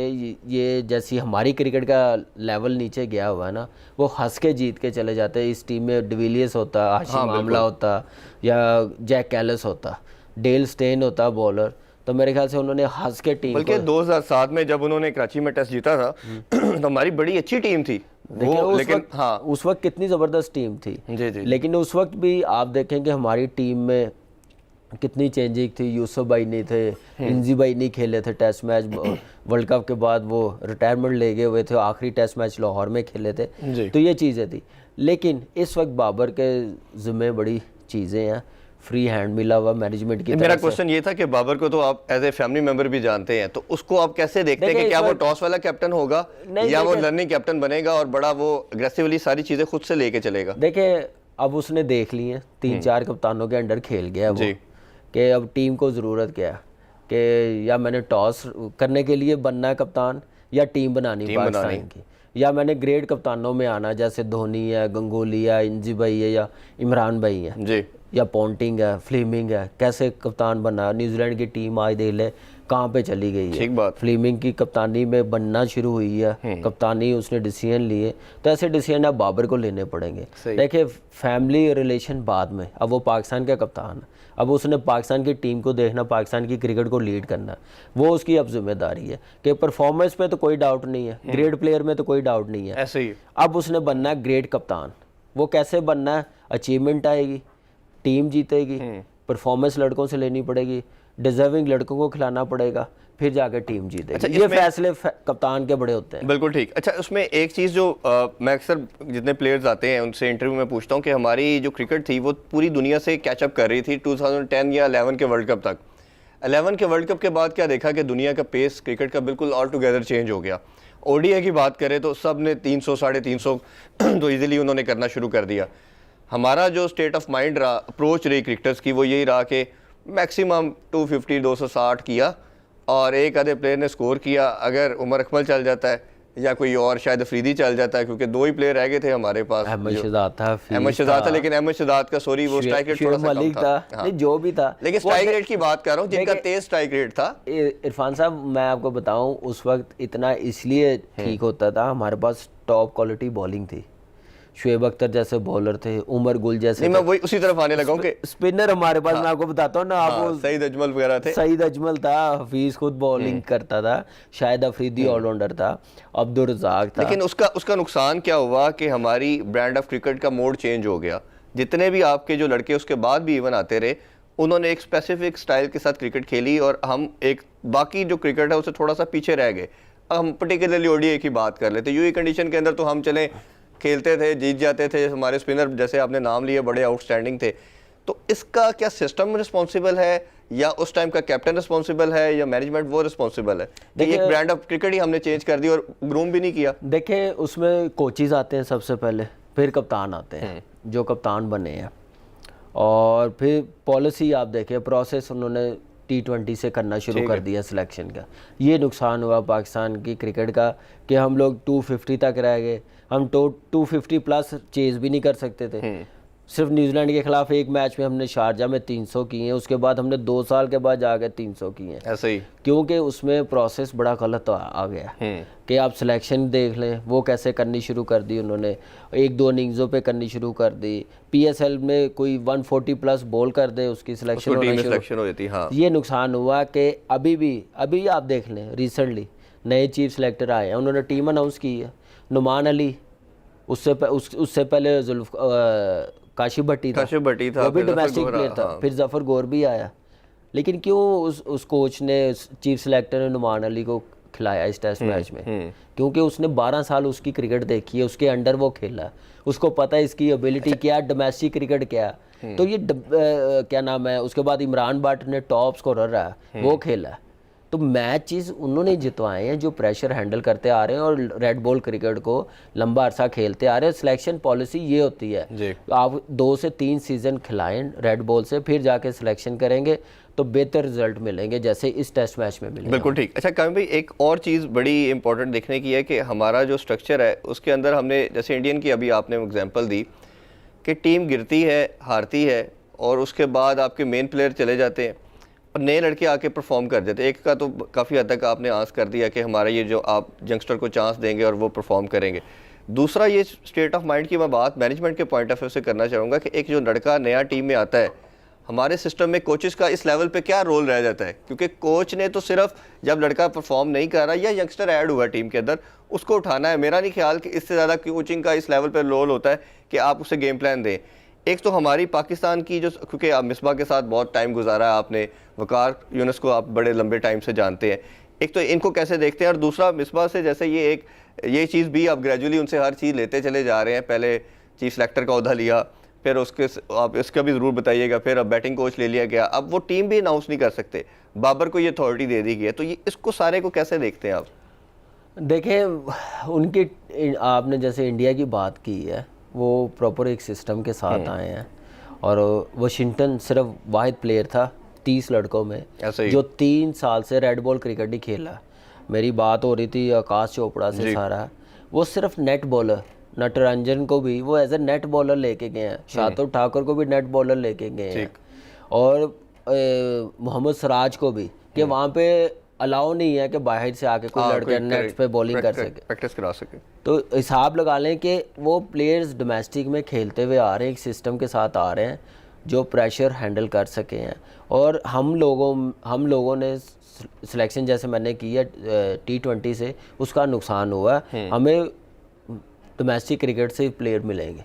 ये जैसी हमारी क्रिकेट का लेवल नीचे गया हुआ है ना, वो हंस के जीत के चले जाते। इस टीम में डिविलियर्स होता, हाशिम आमला होता, या जैक कैलिस होता, डेल स्टेन होता बॉलर, तो मेरे ख्याल से उन्होंने हंस के टीम। बल्कि 2007 में जब उन्होंने कराची में टेस्ट जीता था तो हमारी बड़ी अच्छी टीम थी वो, लेकिन हाँ उस वक्त कितनी ज़बरदस्त टीम थी। जी जी। लेकिन उस वक्त भी आप देखेंगे हमारी टीम में कितनी चेंजिंग थी। यूसुफ भाई नहीं थे, इंजी भाई नहीं खेले थे टेस्ट मैच, वर्ल्ड कप के बाद वो रिटायरमेंट ले गए हुए थे, आखिरी टेस्ट मैच लाहौर में खेले थे। तो ये चीज़ें थी। लेकिन इस वक्त बाबर के ज़िम्मे बड़ी चीज़ें हैं, फ्री हैंड मिला हुआ मैनेजमेंट की। मेरा क्वेश्चन ये था कि बाबर को तो आप एज ए फैमिली मेंबर भी जानते हैं, तो उसको आप कैसे देखते हैं कि क्या वो टॉस वाला कैप्टन होगा या वो लर्निंग कैप्टन बनेगा और बड़ा वो अग्रेसिवली सारी चीजें खुद से लेके चलेगा? देखिए अब उसने देख ली है, 3-4 कप्तानों के अंडर खेल गया वो, कि अब टीम को ज़रूरत क्या है कि या मैंने टॉस करने के लिए बनना है कप्तान या टीम बनानी पाकिस्तान की, या मैंने ग्रेट कप्तानों में आना, जैसे धोनी है, गंगोली है, इंजी भाई है, या इमरान भाई है जी, या पॉन्टिंग है, फ्लेमिंग है, कैसे कप्तान बना। न्यूजीलैंड की टीम आज देख ले कहाँ पे चली गई है। ठीक बात। फ्लेमिंग की कप्तानी में बनना शुरू हुई है, कप्तानी उसने डिसीजन लिए, तो ऐसे डिसीजन अब बाबर को लेने पड़ेंगे। देखिए फैमिली रिलेशन बाद में, अब वो पाकिस्तान का कप्तान है, अब उसने पाकिस्तान की टीम को देखना, पाकिस्तान की क्रिकेट को लीड करना, वो उसकी अब जिम्मेदारी है। कि परफॉर्मेंस पे तो कोई डाउट नहीं है, ग्रेट प्लेयर में तो कोई डाउट नहीं है, ऐसे ही अब उसने बनना है ग्रेट कप्तान। वो कैसे बनना है? अचीवमेंट आएगी, टीम जीतेगी, परफॉर्मेंस लड़कों से लेनी पड़ेगी, डिजर्विंग लड़कों को खिलाना पड़ेगा, फिर जाकर टीम जीतेगी। अच्छा, ये फैसले कप्तान के बड़े होते हैं। बिल्कुल ठीक। अच्छा, उसमें एक चीज़ जो मैं अक्सर जितने प्लेयर्स आते हैं उनसे इंटरव्यू में पूछता हूँ कि हमारी जो क्रिकेट थी वो पूरी दुनिया से कैचअप कर रही थी 2010 या 11 के वर्ल्ड कप तक। 11 के वर्ल्ड कप के बाद क्या देखा कि दुनिया का पेस क्रिकेट का बिल्कुल ऑल टुगेदर चेंज हो गया। ओडीआई की बात करें तो सब ने 300 350 तो ईजिली उन्होंने करना शुरू कर दिया। हमारा जो स्टेट ऑफ माइंड रहा, अप्रोच रही क्रिकेटर्स की, वो यही रहा कि मैक्सिमम 250 260 किया और एक आधे प्लेयर ने स्कोर किया। अगर उमर अकमल चल जाता है या कोई और शायद अफरीदी चल जाता है, क्योंकि 2 ही प्लेयर रह गए थे हमारे पास। अहमद शहजाद था, लेकिन अहमद शहजाद का सॉरी वो स्ट्राइक रेट थोड़ा सा कम था। नहीं, जो भी था, लेकिन स्ट्राइक रेट की बात कर रहा हूँ, जिनका तेज स्ट्राइक रेट था। इरफान साहब मैं आपको बताऊं, उस वक्त इतना इसलिए ठीक होता था, हमारे पास टॉप क्वालिटी बॉलिंग थी। शुएब अख्तर जैसे बॉलर थे, उमर गुल जैसे। नहीं, मैं वही उसी तरफ आने लगा हूं कि स्पिनर हमारे पास, मैं आपको बताता हूं ना, आपको सईद अजमल वगैरह थे। सईद अजमल था, हफीज खुद बॉलिंग करता था, शायद अफरीदी ऑलराउंडर था, अब्दुल रज़ाक था। लेकिन उसका नुकसान क्या हुआ कि हमारी ब्रांड ऑफ क्रिकेट का मोड चेंज हो गया। जितने भी आपके जो लड़के उसके बाद भी इवन आते रहे, उन्होंने एक स्पेसिफिक स्टाइल के साथ क्रिकेट खेली और हम एक बाकी जो क्रिकेट है उससे थोड़ा सा पीछे रह गए। हम पर्टिकुलरली ओडीआई की बात कर लेते, यूएई कंडीशन के अंदर तो हम चले खेलते थे, जीत जाते थे। हमारे स्पिनर जैसे आपने नाम लिए बड़े आउटस्टैंडिंग थे। तो इसका क्या सिस्टम रिस्पॉन्सिबल है या उस टाइम का कैप्टन रिस्पॉन्सिबल है या मैनेजमेंट वो रिस्पॉन्सिबल है? देखिए एक ब्रांड ऑफ क्रिकेट ही हमने चेंज कर दी और ग्रूम भी नहीं किया। देखिए उसमें कोचेज आते हैं सबसे पहले, फिर कप्तान आते हैं जो कप्तान बने हैं, और फिर पॉलिसी आप देखें, प्रोसेस उन्होंने T20 से करना शुरू कर दिया सिलेक्शन का। ये नुकसान हुआ पाकिस्तान की क्रिकेट का कि हम लोग 250 तक रह गए, हम 250 प्लस चेज भी नहीं कर सकते थे। सिर्फ न्यूजीलैंड के खिलाफ एक मैच में हमने शारजा में 300 किए हैं, उसके बाद हमने 2 साल के बाद जाके 300 किए हैं। ऐसे ही, क्योंकि उसमें प्रोसेस बड़ा गलत आ गया कि आप सिलेक्शन देख लें, वो कैसे करनी शुरू कर दी उन्होंने, 1-2 इनिंग्सों पे करनी शुरू कर दी। PSL में कोई 140 प्लस बॉल कर दे, उसकी सिलेक्शन हो जाती। हाँ, ये नुकसान हुआ कि अभी आप देख लें, रिसेंटली नए चीफ सिलेक्टर आए हैं, उन्होंने टीम अनाउंस की है। नुमान अली, उससे पहले काशिफ भट्टी था, वो भी डोमेस्टिक प्लेयर था। फिर जफर गौर भी आया, लेकिन क्यों उस कोच ने, चीफ सिलेक्टर ने नुमान अली को खिलाया इस टेस्ट मैच में? क्योंकि उसने 12 साल उसकी क्रिकेट देखी है, उसके अंडर वो खेला, उसको पता है इसकी एबिलिटी क्या, डोमेस्टिक क्रिकेट क्या। तो ये क्या नाम है, उसके बाद इमरान भट्ट ने टॉप स्कोरर रहा, वो खेला। तो मैचेस उन्होंने जितवाए हैं जो प्रेशर हैंडल करते आ रहे हैं और रेड बॉल क्रिकेट को लंबा अरसा खेलते आ रहे हैं। सिलेक्शन पॉलिसी ये होती है, आप 2 से 3 सीज़न खिलाएं रेड बॉल से, फिर जाके सिलेक्शन करेंगे तो बेहतर रिजल्ट मिलेंगे, जैसे इस टेस्ट मैच में मिलेंगे। बिल्कुल ठीक। अच्छा कामिल भाई, एक और चीज़ बड़ी इंपॉर्टेंट देखने की है कि हमारा जो स्ट्रक्चर है उसके अंदर हमने, जैसे इंडियन की अभी आपने एग्जांपल दी कि टीम गिरती है, हारती है, और उसके बाद आपके मेन प्लेयर चले जाते हैं और नए लड़के आके परफॉर्म कर देते हैं। एक का तो काफ़ी हद तक आपने आंस कर दिया कि हमारा ये जो आप यंगस्टर को चांस देंगे और वो परफॉर्म करेंगे। दूसरा, ये स्टेट ऑफ माइंड की मैं बात मैनेजमेंट के पॉइंट ऑफ व्यू से करना चाहूँगा कि एक जो लड़का नया टीम में आता है, हमारे सिस्टम में कोचेस का इस लेवल पे क्या रोल रह जाता है? क्योंकि कोच ने तो सिर्फ जब लड़का परफॉर्म नहीं कर रहा या यंगस्टर ऐड हुआ टीम के अंदर, उसको उठाना है। मेरा नहीं ख्याल कि इससे ज़्यादा कोचिंग का इस लेवल पे रोल होता है कि आप उसे गेम प्लान दें। एक तो हमारी पाकिस्तान की जो, क्योंकि आप मिसबा के साथ बहुत टाइम गुजारा है आपने, वकार यूनुस को आप बड़े लंबे टाइम से जानते हैं, एक तो इनको कैसे देखते हैं, और दूसरा मिसबा से जैसे ये चीज़ भी आप ग्रेजुअली उनसे हर चीज़ लेते चले जा रहे हैं। पहले चीफ सेलेक्टर का ओहदा लिया, फिर उसके आप इसका भी ज़रूर बताइएगा, फिर अब बैटिंग कोच ले लिया गया, अब वो टीम भी अनाउंस नहीं कर सकते, बाबर को ये अथॉरिटी दे दी गई है। तो ये इसको सारे को कैसे देखते हैं आप? देखें, उनकी, आपने जैसे इंडिया की बात की है, वो प्रॉपर एक सिस्टम के साथ आए हैं, और वाशिंगटन सिर्फ वाहिद प्लेयर था 30 लड़कों में जो 3 साल से रेड बॉल क्रिकेट ही खेला। मेरी बात हो रही थी आकाश चोपड़ा से, सारा वो सिर्फ नेट बॉलर, नटरंजन को भी वो एज ए नेट बॉलर लेके गए हैं, शार्दुल ठाकुर को भी नेट बॉलर लेके गए हैं, और मोहम्मद सिराज को भी, कि वहाँ पे अलाउ नहीं है कि बाहर से आके कोई लड़का नेट पे बॉलिंग कर सके, प्रैक्टिस करा सके। तो हिसाब लगा लें कि वो प्लेयर्स डोमेस्टिक में खेलते हुए आ रहे हैं, एक सिस्टम के साथ आ रहे हैं जो प्रेशर हैंडल कर सके हैं। और हम लोगों ने सिलेक्शन जैसे मैंने की है T20 से, उसका नुकसान हुआ। हमें डोमेस्टिक क्रिकेट से प्लेयर मिलेंगे,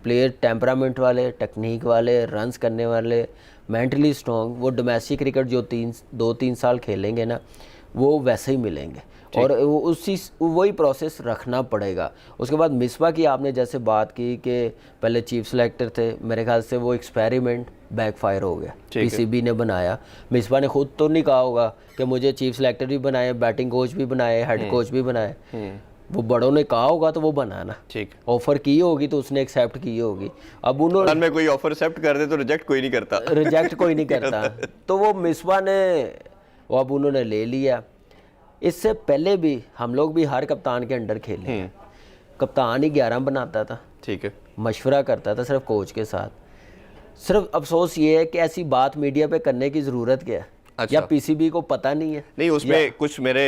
प्लेयर टेम्परामेंट वाले, टेक्निक वाले, रन्स करने वाले, मेंटली स्ट्रॉन्ग। वो डोमेस्टिक क्रिकेट जो 2-3 साल खेलेंगे ना, वो वैसे ही मिलेंगे, और वही प्रोसेस रखना पड़ेगा। उसके बाद मिसबा की आपने जैसे बात की कि पहले चीफ सिलेक्टर थे, मेरे ख्याल से वो एक्सपेरिमेंट बैकफायर हो गया, PCB ने बनाया। मिसबा ने खुद तो नहीं कहा होगा कि मुझे चीफ सिलेक्टर भी बनाए, बैटिंग कोच भी बनाए, हेड कोच भी बनाए, वो बड़ों ने कहा होगा तो वो बनाना, ऑफर की होगी तो उसने एक्सेप्ट की होगी। अब उन्होंने कोई ऑफर एक्सेप्ट कर दे तो रिजेक्ट कोई नहीं करता तो वो मिसबा ने, वो अब उन्होंने ले लिया। इससे पहले भी हम लोग भी हर कप्तान के अंडर खेले हैं, कप्तान ही 11 बनाता था, ठीक है, मशवरा करता था सिर्फ कोच के साथ। सिर्फ अफसोस ये है कि ऐसी बात मीडिया पे करने की ज़रूरत क्या है? अच्छा। या PCB को पता नहीं है? नहीं, उसमें कुछ मेरे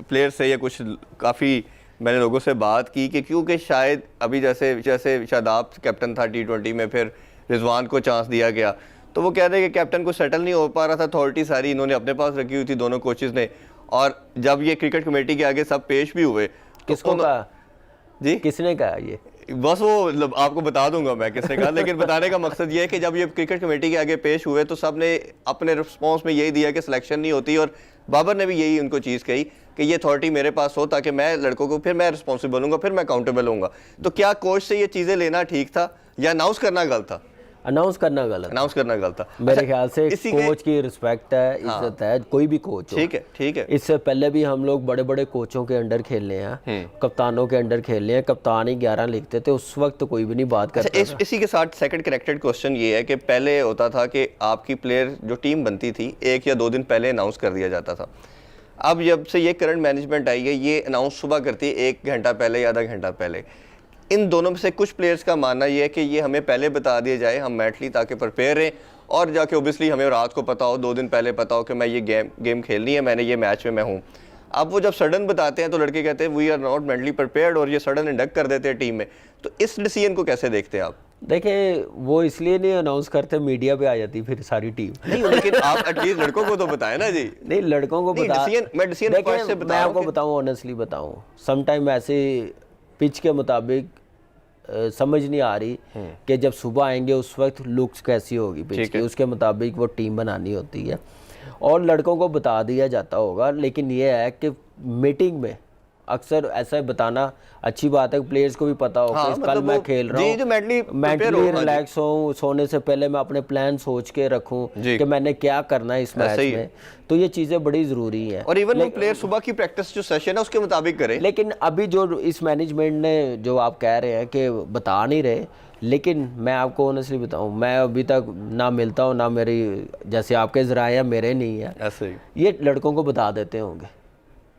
प्लेयर से या कुछ काफ़ी मैंने लोगों से बात की कि क्योंकि शायद अभी जैसे शादाब कैप्टन था T20 में, फिर रिजवान को चांस दिया गया, तो वो कह रहे कि कैप्टन को सेटल नहीं हो पा रहा था, अथॉरिटी सारी इन्होंने अपने पास रखी हुई थी दोनों कोचेज़ ने, और जब ये क्रिकेट कमेटी के आगे सब पेश भी हुए, किसको कहा जी, किसने कहा ये? बस वो आपको बता दूंगा मैं किसने कहा, लेकिन बताने का मकसद ये है कि जब ये क्रिकेट कमेटी के आगे पेश हुए तो सब ने अपने रिस्पॉन्स में यही दिया कि सिलेक्शन नहीं होती, और बाबर ने भी यही उनको चीज़ कही कि ये अथॉरिटी मेरे पास हो ताकि मैं लड़कों को, फिर मैं रिस्पॉन्सिबल हूँगा, फिर मैं अकाउंटेबल हूँगा। तो क्या कोच से ये चीज़ें लेना ठीक था या अनाउंस करना गलत था? अनाउंस करना गलत था मेरे ख्याल से। कोच की रिस्पेक्ट है, इज्जत है, कोई भी कोच हो, ठीक है। इससे पहले भी हम लोग बड़े बड़े कोचों के अंडर खेलने हैं, कप्तानों के अंडर खेलने हैं, कप्तान ही 11 लिखते थे, उस वक्त कोई भी नहीं बात करता। इसी के साथ सेकंड कनेक्टेड क्वेश्चन ये है कि पहले होता था कि आपकी प्लेयर जो टीम बनती थी 1 या 2 दिन पहले अनाउंस कर दिया जाता था। अब जब से ये करंट मैनेजमेंट आई है, ये अनाउंस सुबह करती है 1 घंटा पहले या आधा घंटा पहले। इन दोनों में से कुछ प्लेयर्स का मानना ये है कि ये हमें पहले बता दिया जाए, हम मेंटली ताकि प्रिपेयर रहें, और जाके ओबियसली हमें रात को पता हो, 2 दिन पहले पता हो कि मैं ये गेम खेलनी है, मैंने ये मैच में मैं हूँ। अब वो जब सडन बताते हैं तो लड़के कहते हैं we are not mentally prepared, और ये सडन इंडक्ट कर देते हैं टीम में। तो इस डिसीजन को कैसे देखते हैं आप? देखिए, वो इसलिए नहीं अनाउंस करते, मीडिया पे आ जाती फिर सारी टीम। नहीं, लेकिन आप एटलीस्ट लड़कों को तो बताएं ना जी। नहीं, लड़कों को बता, मैं आपको बताऊं, ऑनेस्टली बताऊं, समटाइम ऐसे पिच के मुताबिक समझ नहीं आ रही कि जब सुबह आएंगे उस वक्त लुक्स कैसी होगी पिच की, उसके मुताबिक वो टीम बनानी होती है, और लड़कों को बता दिया जाता होगा। लेकिन ये है कि मीटिंग में अक्सर ऐसा बताना अच्छी बात है, प्लेयर्स को भी पता हो कि कल मैं खेल रहा हूँ, मेंटली रिलैक्स हूँ, सोने से पहले मैं अपने प्लान सोच के रखूँ कि मैंने क्या करना है इस मैच में। तो ये चीज़ें बड़ी ज़रूरी हैं, और इवन प्लेयर सुबह की प्रैक्टिस जो सेशन है उसके मुताबिक करें। लेकिन अभी जो इस मैनेजमेंट ने, जो आप कह रहे हैं कि बता नहीं रहे, लेकिन मैं आपको ऑनेस्टली बताऊं, मैं अभी तक ना मिलता हूं, ना मेरी जैसे आपके ज़राए मेरे नहीं है, ऐसे ये लड़कों को बता देते होंगे।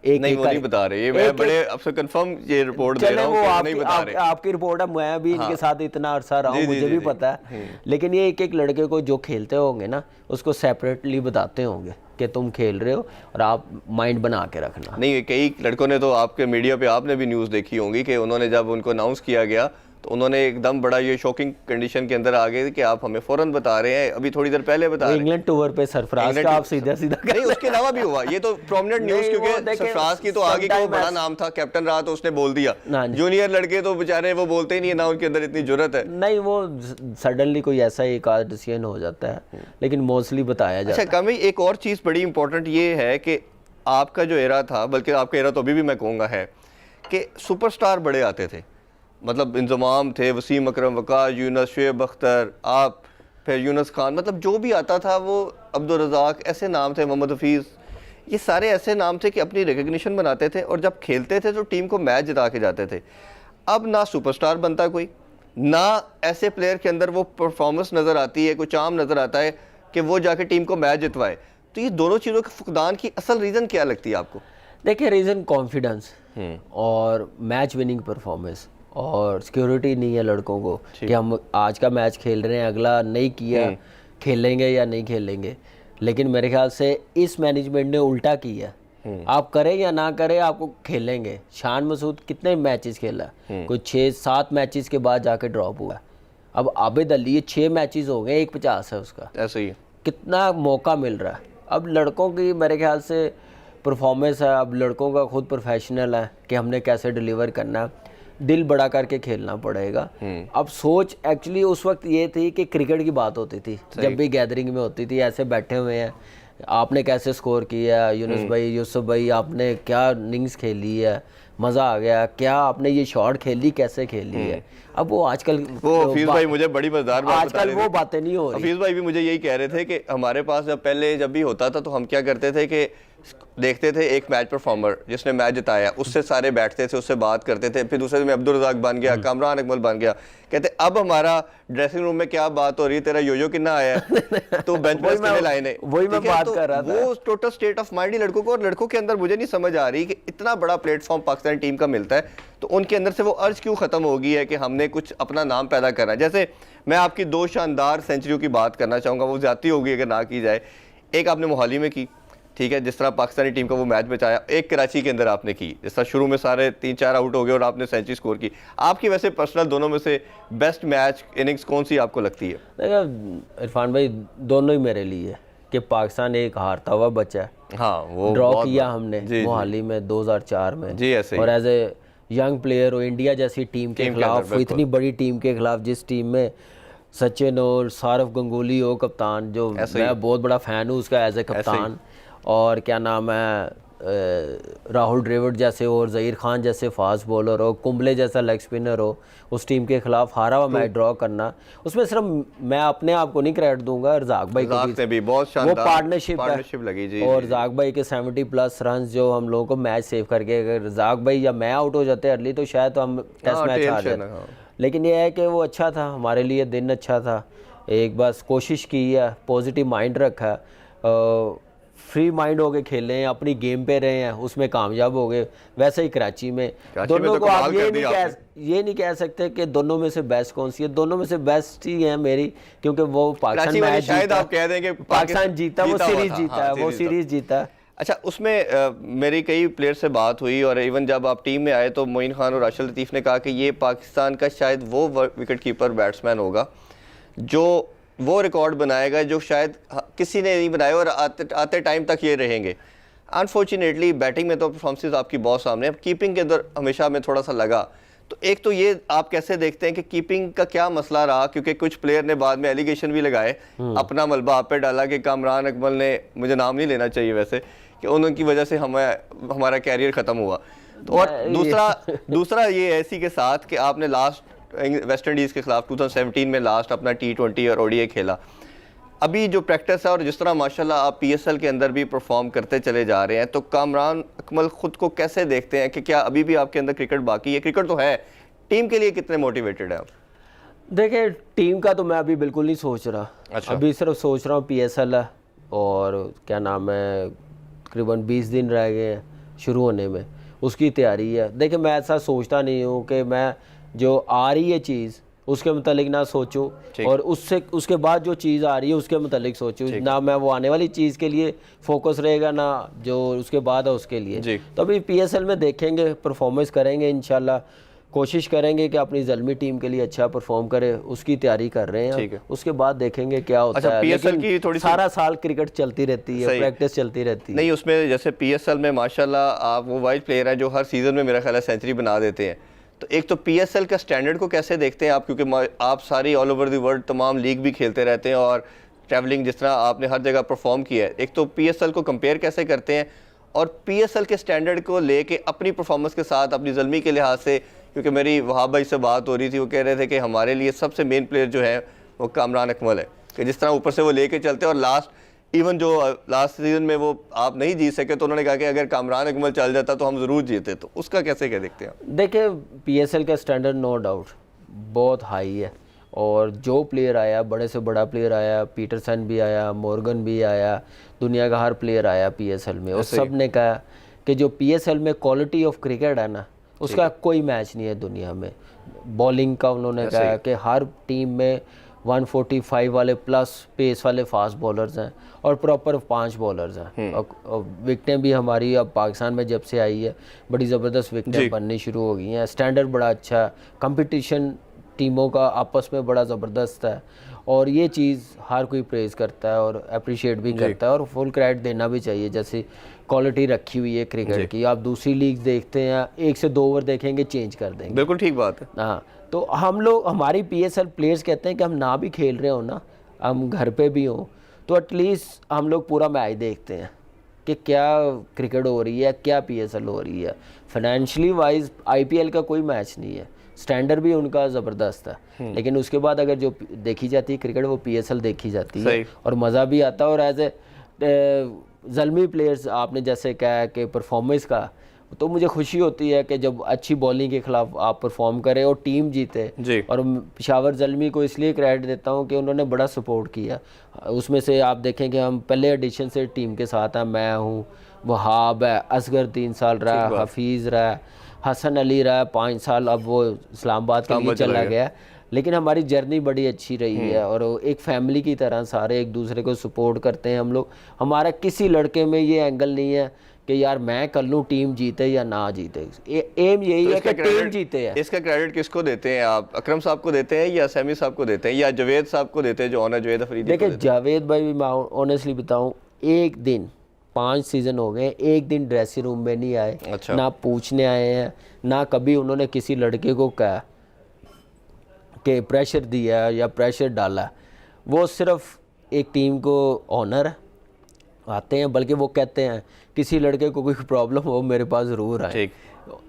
नहीं, वो नहीं बता रहे, ये मैं बड़े आपसे कंफर्म ये रिपोर्ट दे रहा हूं कि नहीं बता रहे। आपकी रिपोर्ट है, मैं भी इनके साथ इतना अरसा रहा हूं, मुझे भी पता है। लेकिन ये एक एक लड़के को जो खेलते होंगे ना, उसको सेपरेटली बताते होंगे कि तुम खेल रहे हो और आप माइंड बना के रखना। नहीं, कई लड़कों ने तो आपके मीडिया पे आपने भी न्यूज़ देखी होंगी कि उन्होंने जब उनको अनाउंस किया गया तो उन्होंने एकदम बड़ा ये शॉकिंग कंडीशन के अंदर आ गए कि आप हमें फौरन बता रहे हैं, अभी थोड़ी देर पहले बता रहे हैं। इंग्लैंड टूर पे सरफराज का आप सीधा नहीं, उसके अलावा भी हुआ, ये तो प्रोमिनेंट न्यूज़, क्योंकि सरफराज की तो आगे का बड़ा नाम था, कैप्टन रहा तो उसने बोल दिया। जूनियर लड़के तो बेचारे वो बोलते ही नहीं है, ना उनके अंदर इतनी जुर्रत है। नहीं, वो सडनली कोई ऐसा एक आध डिसीजन हो जाता है, लेकिन मोस्टली बताया जाता है। अच्छा कमी, एक और चीज़ बड़ी इंपॉर्टेंट ये है कि आपका जो एरा था, बल्कि आपका एरा तो अभी भी मैं कहूँगा है कि सुपरस्टार बड़े आते थे, मतलब इंजमाम थे, वसीम अकरम, वकास, यूनुस, शुएब अख्तर, आप, फिर यूनुस खान, मतलब जो भी आता था वो, अब्दुल रज़ाक, ऐसे नाम थे, मोहम्मद हफीज़, ये सारे ऐसे नाम थे कि अपनी रिकग्निशन बनाते थे और जब खेलते थे तो टीम को मैच जिता के जाते थे। अब ना सुपरस्टार बनता कोई, ना ऐसे प्लेयर के अंदर वो परफॉर्मेंस नज़र आती है, कोई चाम नज़र आता है कि वो जाके टीम को मैच जितवाए। तो ये दोनों चीज़ों के फुकदान की असल रीज़न क्या लगती है आपको? देखिए, रीज़न कॉन्फिडेंस और मैच विनिंग परफॉर्मेंस, और सिक्योरिटी नहीं है लड़कों को कि हम आज का मैच खेल रहे हैं, अगला नहीं किया खेलेंगे या नहीं खेलेंगे। लेकिन मेरे ख्याल से इस मैनेजमेंट ने उल्टा किया, आप करें या ना करें आपको खेलेंगे। शान मसूद कितने मैचेस खेला, कोई 6-7 मैचेस के बाद जाके ड्रॉप हुआ। अब आबिद अली, ये 6 मैचेस हो गए, 150 है उसका, ऐसे ही कितना मौका मिल रहा है। अब लड़कों की मेरे ख्याल से परफॉर्मेंस है, अब लड़कों का खुद प्रोफेशनल है कि हमने कैसे डिलीवर करना है, दिल बड़ा करके खेलना पड़ेगा। अब सोच एक्चुअली उस वक्त ये थी कि क्रिकेट की बात होती थी, जब भी गैदरिंग में होती थी, ऐसे बैठे हुए हैं, आपने कैसे स्कोर किया यूनुस भाई, यूसुफ भाई, आपने क्या इनिंग्स खेली है, मज़ा आ गया, क्या आपने ये शॉट खेली, कैसे खेली है। अब वो आजकल वो हफीज़ भाई मुझे बड़ी मजेदार बात बता रहे थे, आजकल वो बातें नहीं हो रही। हफीज़ भाई भी मुझे यही कह रहे थे कि हमारे पास जब पहले जब भी होता था तो हम क्या करते थे कि देखते थे एक मैच परफॉर्मर जिसने मैच जिताया, उससे सारे बैठते थे, उससे बात करते थे, फिर दूसरे दिन अब्दुल रज़ाक बन गया, कामरान अकमल बन गया, कहते अब हमारा ड्रेसिंग रूम में क्या बात हो रही है, तेरा योयो कितना आया है, तो बेंच प्रेस कितने लाए ने, वही मैं बात कर रहा था। वो टोटल स्टेट ऑफ माइंड ही लड़कों को, और लड़कों के अंदर मुझे नहीं समझ आ रही कि इतना बड़ा प्लेटफॉर्म पाकिस्तानी टीम का मिलता है तो उनके अंदर से वो अर्ज क्यों खत्म हो गई है कि हमने कुछ अपना नाम पैदा करना है। जैसे मैं आपकी 2 शानदार सेंचुरियों की बात करना चाहूँगा, वो ज्यादा होगी अगर ना की जाए। एक आपने मोहाली में की, ठीक है, जिस तरह पाकिस्तानी टीम का वो मैच बचाया, एक कराची के अंदर आपने की, जिस तरह शुरू में सारे 3-4 आउट हो गए और आपने सेंचुरी स्कोर की। आपकी वैसे पर्सनल दोनों में से बेस्ट मैच इनिंग्स कौन सी आपको लगती है? इरफान भाई, दोनों ही मेरे लिए कि पाकिस्तान एक हारता हुआ बच्चा है, हाँ, वो ड्रॉ किया हमने मोहाली में 2004 में जी, ऐसे और एज ए यंग प्लेयर हो, इंडिया जैसी टीम के खिलाफ, इतनी बड़ी टीम के खिलाफ, जिस टीम में सचिन और सौरव गंगुली हो कप्तान, जो मैं बहुत बड़ा फ़ैन हूँ उसका एज ए कप्तान, और क्या नाम है, राहुल द्रविड़ जैसे और ज़हीर खान जैसे फास्ट बॉलर हो, कुंबले जैसा लेग स्पिनर हो, उस टीम के खिलाफ हारा हुआ मैच ड्रॉ करना, उसमें सिर्फ मैं अपने आप को नहीं क्रेडिट दूंगा, रज़ाक भाई को भी बहुत शानदार वो पार्टनरशिप लगी जी। और रज़ाक भाई के 70+ रन जो हम लोगों को मैच सेव करके, अगर रज़ाक भाई या मैं आउट हो जाते अर्ली तो शायद तो हम टेस्ट मैच हार जाते। लेकिन ये है कि वो अच्छा था हमारे लिए, दिन अच्छा था, एक बस कोशिश की है, पॉजिटिव माइंड रखा, फ्री माइंड होके खेले हैं, अपनी गेम पे रहे हैं, उसमें कामयाब हो गए। वैसे ही कराची में दोनों को आप ये नहीं कह सकते कि दोनों में से बेस्ट कौन सी है, दोनों में से बेस्ट ही है मेरी, क्योंकि वो पाकिस्तान मैच शायद आप कह दें कि पाकिस्तान जीता, वो सीरीज जीता, वो सीरीज जीता। अच्छा, उसमें मेरी कई प्लेयर से बात हुई और इवन जब आप टीम में आए तो मोइन खान और राशिद लतीफ़ ने कहा कि ये पाकिस्तान का शायद वो विकेट कीपर बैट्समैन होगा जो वो रिकॉर्ड बनाएगा जो शायद किसी ने नहीं बनाया और आते टाइम तक ये रहेंगे। अनफॉर्चुनेटली बैटिंग में तो परफॉर्मेंसेस आपकी बहुत सामने, अब कीपिंग के अंदर हमेशा हमें थोड़ा सा लगा। तो एक तो ये आप कैसे देखते हैं कि कीपिंग का क्या मसला रहा, क्योंकि कुछ प्लेयर ने बाद में एलिगेशन भी लगाए, अपना मलबा आप पे डाला कि कामरान अकमल ने, मुझे नाम नहीं लेना चाहिए वैसे, कि उनकी वजह से हमारा कैरियर ख़त्म हुआ। तो और दूसरा ये ऐसी के साथ कि आपने लास्ट वेस्ट इंडीज़ के खिलाफ 2017 में लास्ट अपना T20 और ODI खेला, अभी जो प्रैक्टिस है और जिस तरह माशाल्लाह आप PSL के अंदर भी परफॉर्म करते चले जा रहे हैं, तो कामरान अकमल खुद को कैसे देखते हैं कि क्या अभी भी आपके अंदर क्रिकेट बाकी है? क्रिकेट तो है, टीम के लिए कितने मोटिवेटेड है आप? देखिए, टीम का तो मैं अभी बिल्कुल नहीं सोच रहा। अच्छा। अभी सिर्फ सोच रहा हूँ PSL है और क्या नाम है, तकरीबन 20 दिन रह गए हैं शुरू होने में, उसकी तैयारी है। देखिए, मैं ऐसा सोचता नहीं हूँ कि मैं जो आ रही है चीज़ उसके मुतालिक ना सोचूं और उसके बाद जो चीज़ आ रही है उसके मुतालिक सोचूं, ना मैं वो आने वाली चीज़ के लिए फोकस रहेगा ना जो उसके बाद है उसके लिए। तो अभी PSL में देखेंगे, परफॉर्मेंस करेंगे, इंशाल्लाह कोशिश करेंगे कि अपनी ज़ल्मी टीम के लिए अच्छा परफॉर्म करे, उसकी तैयारी कर रहे हैं। उसके बाद देखेंगे क्या होता है। PSL की थोड़ी सारा साल क्रिकेट चलती रहती है, प्रैक्टिस चलती रहती है। नहीं, उसमें जैसे PSL में माशाल्लाह आप वो वाइड प्लेयर हैं जो हर सीज़न में मेरा ख्याल है सेंचुरी बना देते हैं। तो एक तो PSL का स्टैंडर्ड को कैसे देखते हैं आप, क्योंकि आप सारी ऑल ओवर द वर्ल्ड तमाम लीग भी खेलते रहते हैं और ट्रैवलिंग जिस तरह आपने हर जगह परफॉर्म किया है, एक तो PSL को कंपेयर कैसे करते हैं और PSL के स्टैंडर्ड को लेके अपनी परफॉर्मेंस के साथ अपनी ज़ल्मी के लिहाज से, क्योंकि मेरी वहाब भाई से बात हो रही थी, वो कह रहे थे कि हमारे लिए सबसे मेन प्लेयर जो है वो कामरान अकमल है, कि जिस तरह ऊपर से वो लेके चलते हैं। और लास्ट सीजन में वो आप नहीं जीत सके तो उन्होंने कहा कि अगर कामरान अकमल चल जाता तो हम ज़रूर जीते। तो उसका कैसे क्या देखते हैं? देखिए, PSL का स्टैंडर्ड नो डाउट बहुत हाई है और जो प्लेयर आया, बड़े से बड़ा प्लेयर आया, पीटरसन भी आया, मॉर्गन भी आया, दुनिया का हर प्लेयर आया PSL में, और सब ने कहा कि जो PSL में क्वालिटी ऑफ क्रिकेट है ना, उसका कोई मैच नहीं है दुनिया में। बॉलिंग का उन्होंने कहा कि हर टीम में 145 वाले प्लस पेस वाले फास्ट बॉलर्स हैं और प्रॉपर 5 बॉलर्स हैं। और विकटें भी हमारी अब पाकिस्तान में जब से आई है बड़ी ज़बरदस्त विकटें बननी शुरू हो गई हैं। स्टैंडर्ड बड़ा अच्छा, कंपटीशन टीमों का आपस में बड़ा ज़बरदस्त है और ये चीज़ हर कोई प्रेज़ करता है और अप्रिशिएट भी करता है और फुल क्रेडिट देना भी चाहिए। जैसे क्वालिटी रखी हुई है क्रिकेट की, आप दूसरी लीग देखते हैं 1 से 2 ओवर देखेंगे चेंज कर देंगे। बिल्कुल ठीक बात है। हाँ, तो हम लोग, हमारी PSL प्लेयर्स कहते हैं कि हम ना भी खेल रहे हो ना, हम घर पे भी हों, तो एटलीस्ट हम लोग पूरा मैच देखते हैं कि क्या क्रिकेट हो रही है, क्या PSL हो रही है। फाइनेंशियली वाइज IPL का कोई मैच नहीं है, स्टैंडर्ड भी उनका ज़बरदस्त है, लेकिन उसके बाद अगर जो देखी जाती है क्रिकेट वो PSL देखी जाती है और मज़ा भी आता है। और एज ए ज़ल्मी प्लेयर्स आपने जैसे कहा कि परफॉर्मेंस का, तो मुझे खुशी होती है कि जब अच्छी बॉलिंग के खिलाफ आप परफॉर्म करें और टीम जीते। और पेशावर ज़ल्मी को इसलिए क्रेडिट देता हूँ कि उन्होंने बड़ा सपोर्ट किया। उसमें से आप देखें कि हम पहले एडिशन से टीम के साथ हैं, मैं हूँ, वहाब है, असगर 3 साल रहा, हफीज़ रहा, हसन अली रहा 5 साल, अब वो इस्लामाबाद के लिए चला गया। लेकिन हमारी जर्नी बड़ी अच्छी रही है और एक फैमिली की तरह सारे एक दूसरे को सपोर्ट करते हैं हम लोग। हमारा किसी लड़के में ये एंगल नहीं है कि यार मैं कर लूँ टीम जीते या ना जीते, एम यही है कि टीम जीते है। इसका क्रेडिट किसको देते हैं आप? अकरम साहब को देते हैं या सैमी साहब को देते हैं या जावेद साहब को देते हैं जो ऑनर जावेद अफरीदी? देखिए, जावेद भाई भी मैं ऑनेस्टली बताऊँ, एक दिन 5 सीज़न हो गए, एक दिन ड्रेसिंग रूम में नहीं आए। अच्छा। ना पूछने आए हैं, ना कभी उन्होंने किसी लड़के को कहा कि प्रेशर दिया या प्रेशर डाला। वो सिर्फ एक टीम को ऑनर आते हैं, बल्कि वो कहते हैं किसी लड़के को कोई प्रॉब्लम हो मेरे पास ज़रूर आए।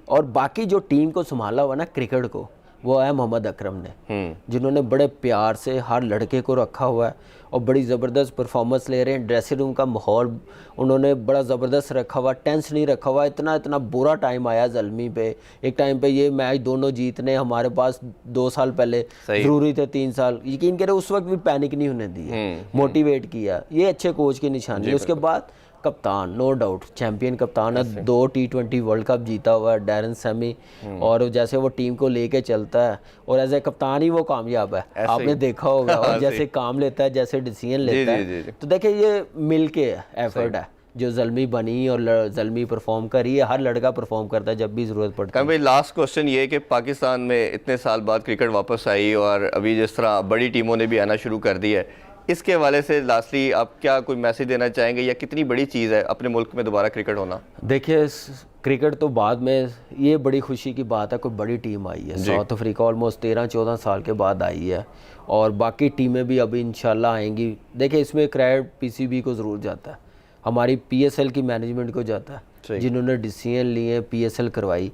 और बाकी जो टीम को संभाला हुआ ना क्रिकेट को, वो है मोहम्मद अकरम ने, जिन्होंने बड़े प्यार से हर लड़के को रखा हुआ है और बड़ी ज़बरदस्त परफॉर्मेंस ले रहे हैं। ड्रेसिंग रूम का माहौल उन्होंने बड़ा ज़बरदस्त रखा हुआ, टेंस नहीं रखा हुआ। इतना बुरा टाइम आया ज़ल्मी पे, एक टाइम पे ये मैच दोनों जीतने हमारे पास 2 साल पहले ज़रूरी थे, 3 साल, यकीन करें उस वक्त भी पैनिक नहीं होने दी, मोटिवेट किया। ये अच्छे कोच की निशानी है। उसके बाद कप्तान, नो डाउट चैंपियन कप्तान है, 2 T20 वर्ल्ड कप जीता हुआ है डैरेन सेमी, और जैसे वो टीम को लेके चलता है और एज ए कप्तान ही वो कामयाब है, आपने देखा होगा। और जैसे काम लेता है, जैसे डिसीजन लेता है, तो देखिए ये मिल के एफर्ट है। जो ज़ल्मी बनी और ज़ल्मी परफॉर्म करी है, हर लड़का परफॉर्म करता है जब भी ज़रूरत पड़ती है। भाई लास्ट क्वेश्चन ये है कि पाकिस्तान में इतने साल बाद क्रिकेट वापस आई और अभी जिस तरह बड़ी टीमों ने भी आना शुरू कर दी है, इसके हवाले से लास्टली आप क्या कोई मैसेज देना चाहेंगे, या कितनी बड़ी चीज़ है अपने मुल्क में दोबारा क्रिकेट होना? देखिए क्रिकेट तो बाद में, ये बड़ी खुशी की बात है कोई बड़ी टीम आई है। साउथ अफ्रीका ऑलमोस्ट 13-14 साल के बाद आई है, और बाकी टीमें भी अभी इंशाल्लाह आएंगी। देखिए इसमें क्रेडिट PCB को ज़रूर जाता है, हमारी PSL की मैनेजमेंट को जाता है, जिन्होंने डिसीजन लिए, PSL करवाई।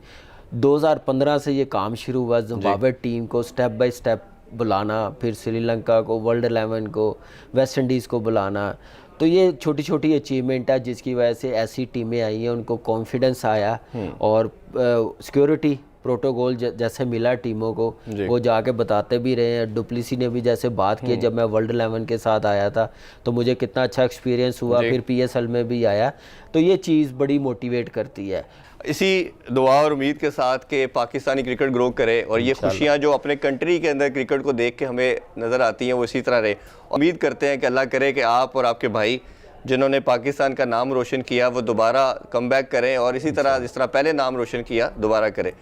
2015 से ये काम शुरू हुआ, जिम्बाब्वे टीम को स्टेप बाय स्टेप बुलाना, फिर श्रीलंका को, वर्ल्ड 11 को, वेस्ट इंडीज़ को बुलाना। तो ये छोटी छोटी अचीवमेंट है जिसकी वजह से ऐसी टीमें आई हैं, उनको कॉन्फिडेंस आया, और सिक्योरिटी प्रोटोकॉल जैसे मिला टीमों को, वो जाके बताते भी रहे हैं। डुप्लेसी ने भी जैसे बात की, जब मैं वर्ल्ड 11 के साथ आया था तो मुझे कितना अच्छा एक्सपीरियंस हुआ, फिर PSL में भी आया, तो ये चीज़ बड़ी मोटिवेट करती है। इसी दुआ और उम्मीद के साथ कि पाकिस्तानी क्रिकेट ग्रो करे और ये खुशियाँ जो अपने कंट्री के अंदर क्रिकेट को देख के हमें नज़र आती हैं वो इसी तरह रहे। उम्मीद करते हैं कि अल्लाह करे कि आप और आपके भाई जिन्होंने पाकिस्तान का नाम रोशन किया वो दोबारा कम बैक करें, और इसी तरह जिस तरह पहले नाम रोशन किया दोबारा करें।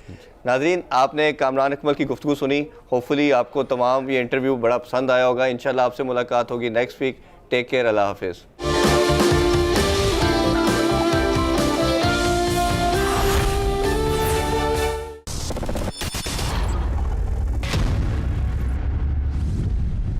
नाज़रीन, आपने कामरान अकमल की गुफ्तगू सुनी, होपफुली आपको तमाम ये इंटरव्यू बड़ा पसंद आया होगा। इंशाल्लाह आपसे मुलाकात होगी नेक्स्ट वीक। टेक केयर, अल्लाह हाफिज़।